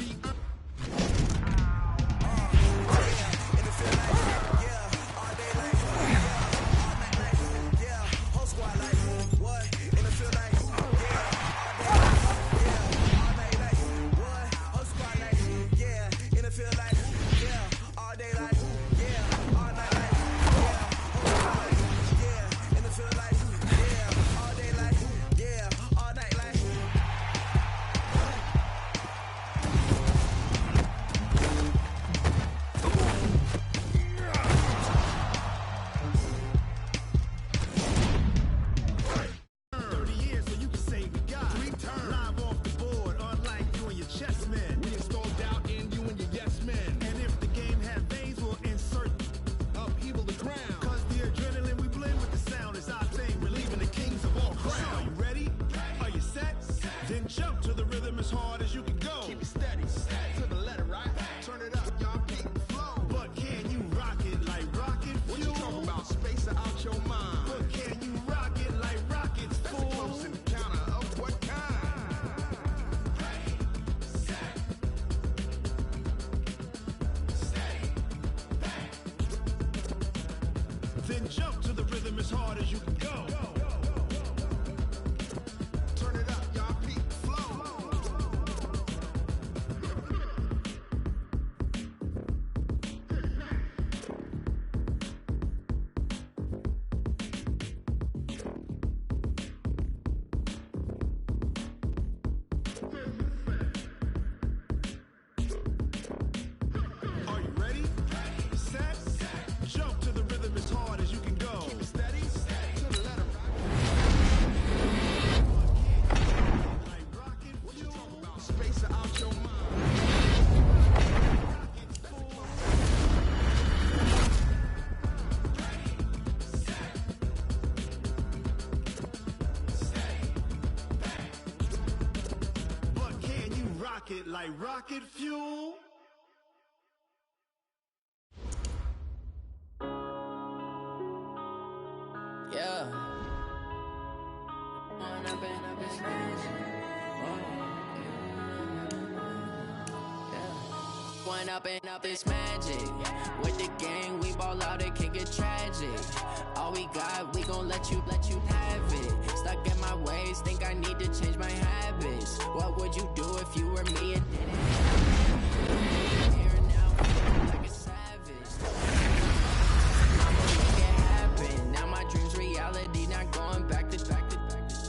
as hard as you can go. Keep it steady, to the letter, right? Turn it up, y'all peak flow. But can you rock it like rocket fuel? What you talking about? Space out your mind. But can you rock it like rockets, fool? That's a close encounter of what kind? Ready, set, steady, bang. Then jump to the rhythm as hard as you can go. Turn it up, y'all peak flow. Are you ready? Set, jump to the rhythm as hard as you can go. Keep it steady, to the letter, like rocket fuel. What you talking about? Space out your mind. But can you rock it like rocket fuel? Yeah. Wanna be this magic. One up and up this magic. With the gang, we ball out, it can get tragic. All we got, we gon' let you have it. Stuck in my ways, think I need to change my habits. What would you do if you were me and did it? Here now, like a savage. I'ma make it happen. Now my dreams reality, not going back to.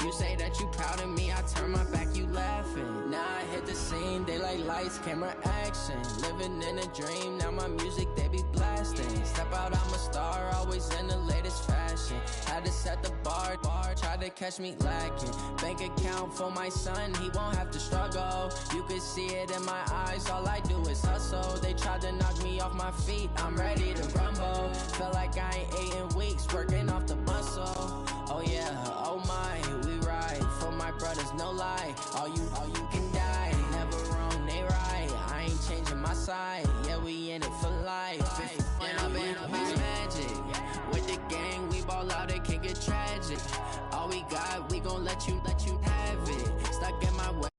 You say that you proud of me, I turn my back, you laughing. Now I hit the scene, they like lights, camera, action. Living in a dream, now my music, they be blasting. Step out, I'm a star, always in the latest fashion. Had to set the bar, try to catch me lacking. Bank account for my son, he won't have to struggle. You can see it in my eyes, all I do is hustle. They tried to knock me off my feet, I'm ready to rumble. Felt like I ain't ate in weeks, working off the muscle. Oh yeah, oh my, we ride for my brothers, no lie. All you can die, never wrong, they right. I ain't changing my side, yeah, we in it for life. And I've been magic. With the gang, we ball out, it can get tragic. All we got, we gon' let you have it. Stuck in my way.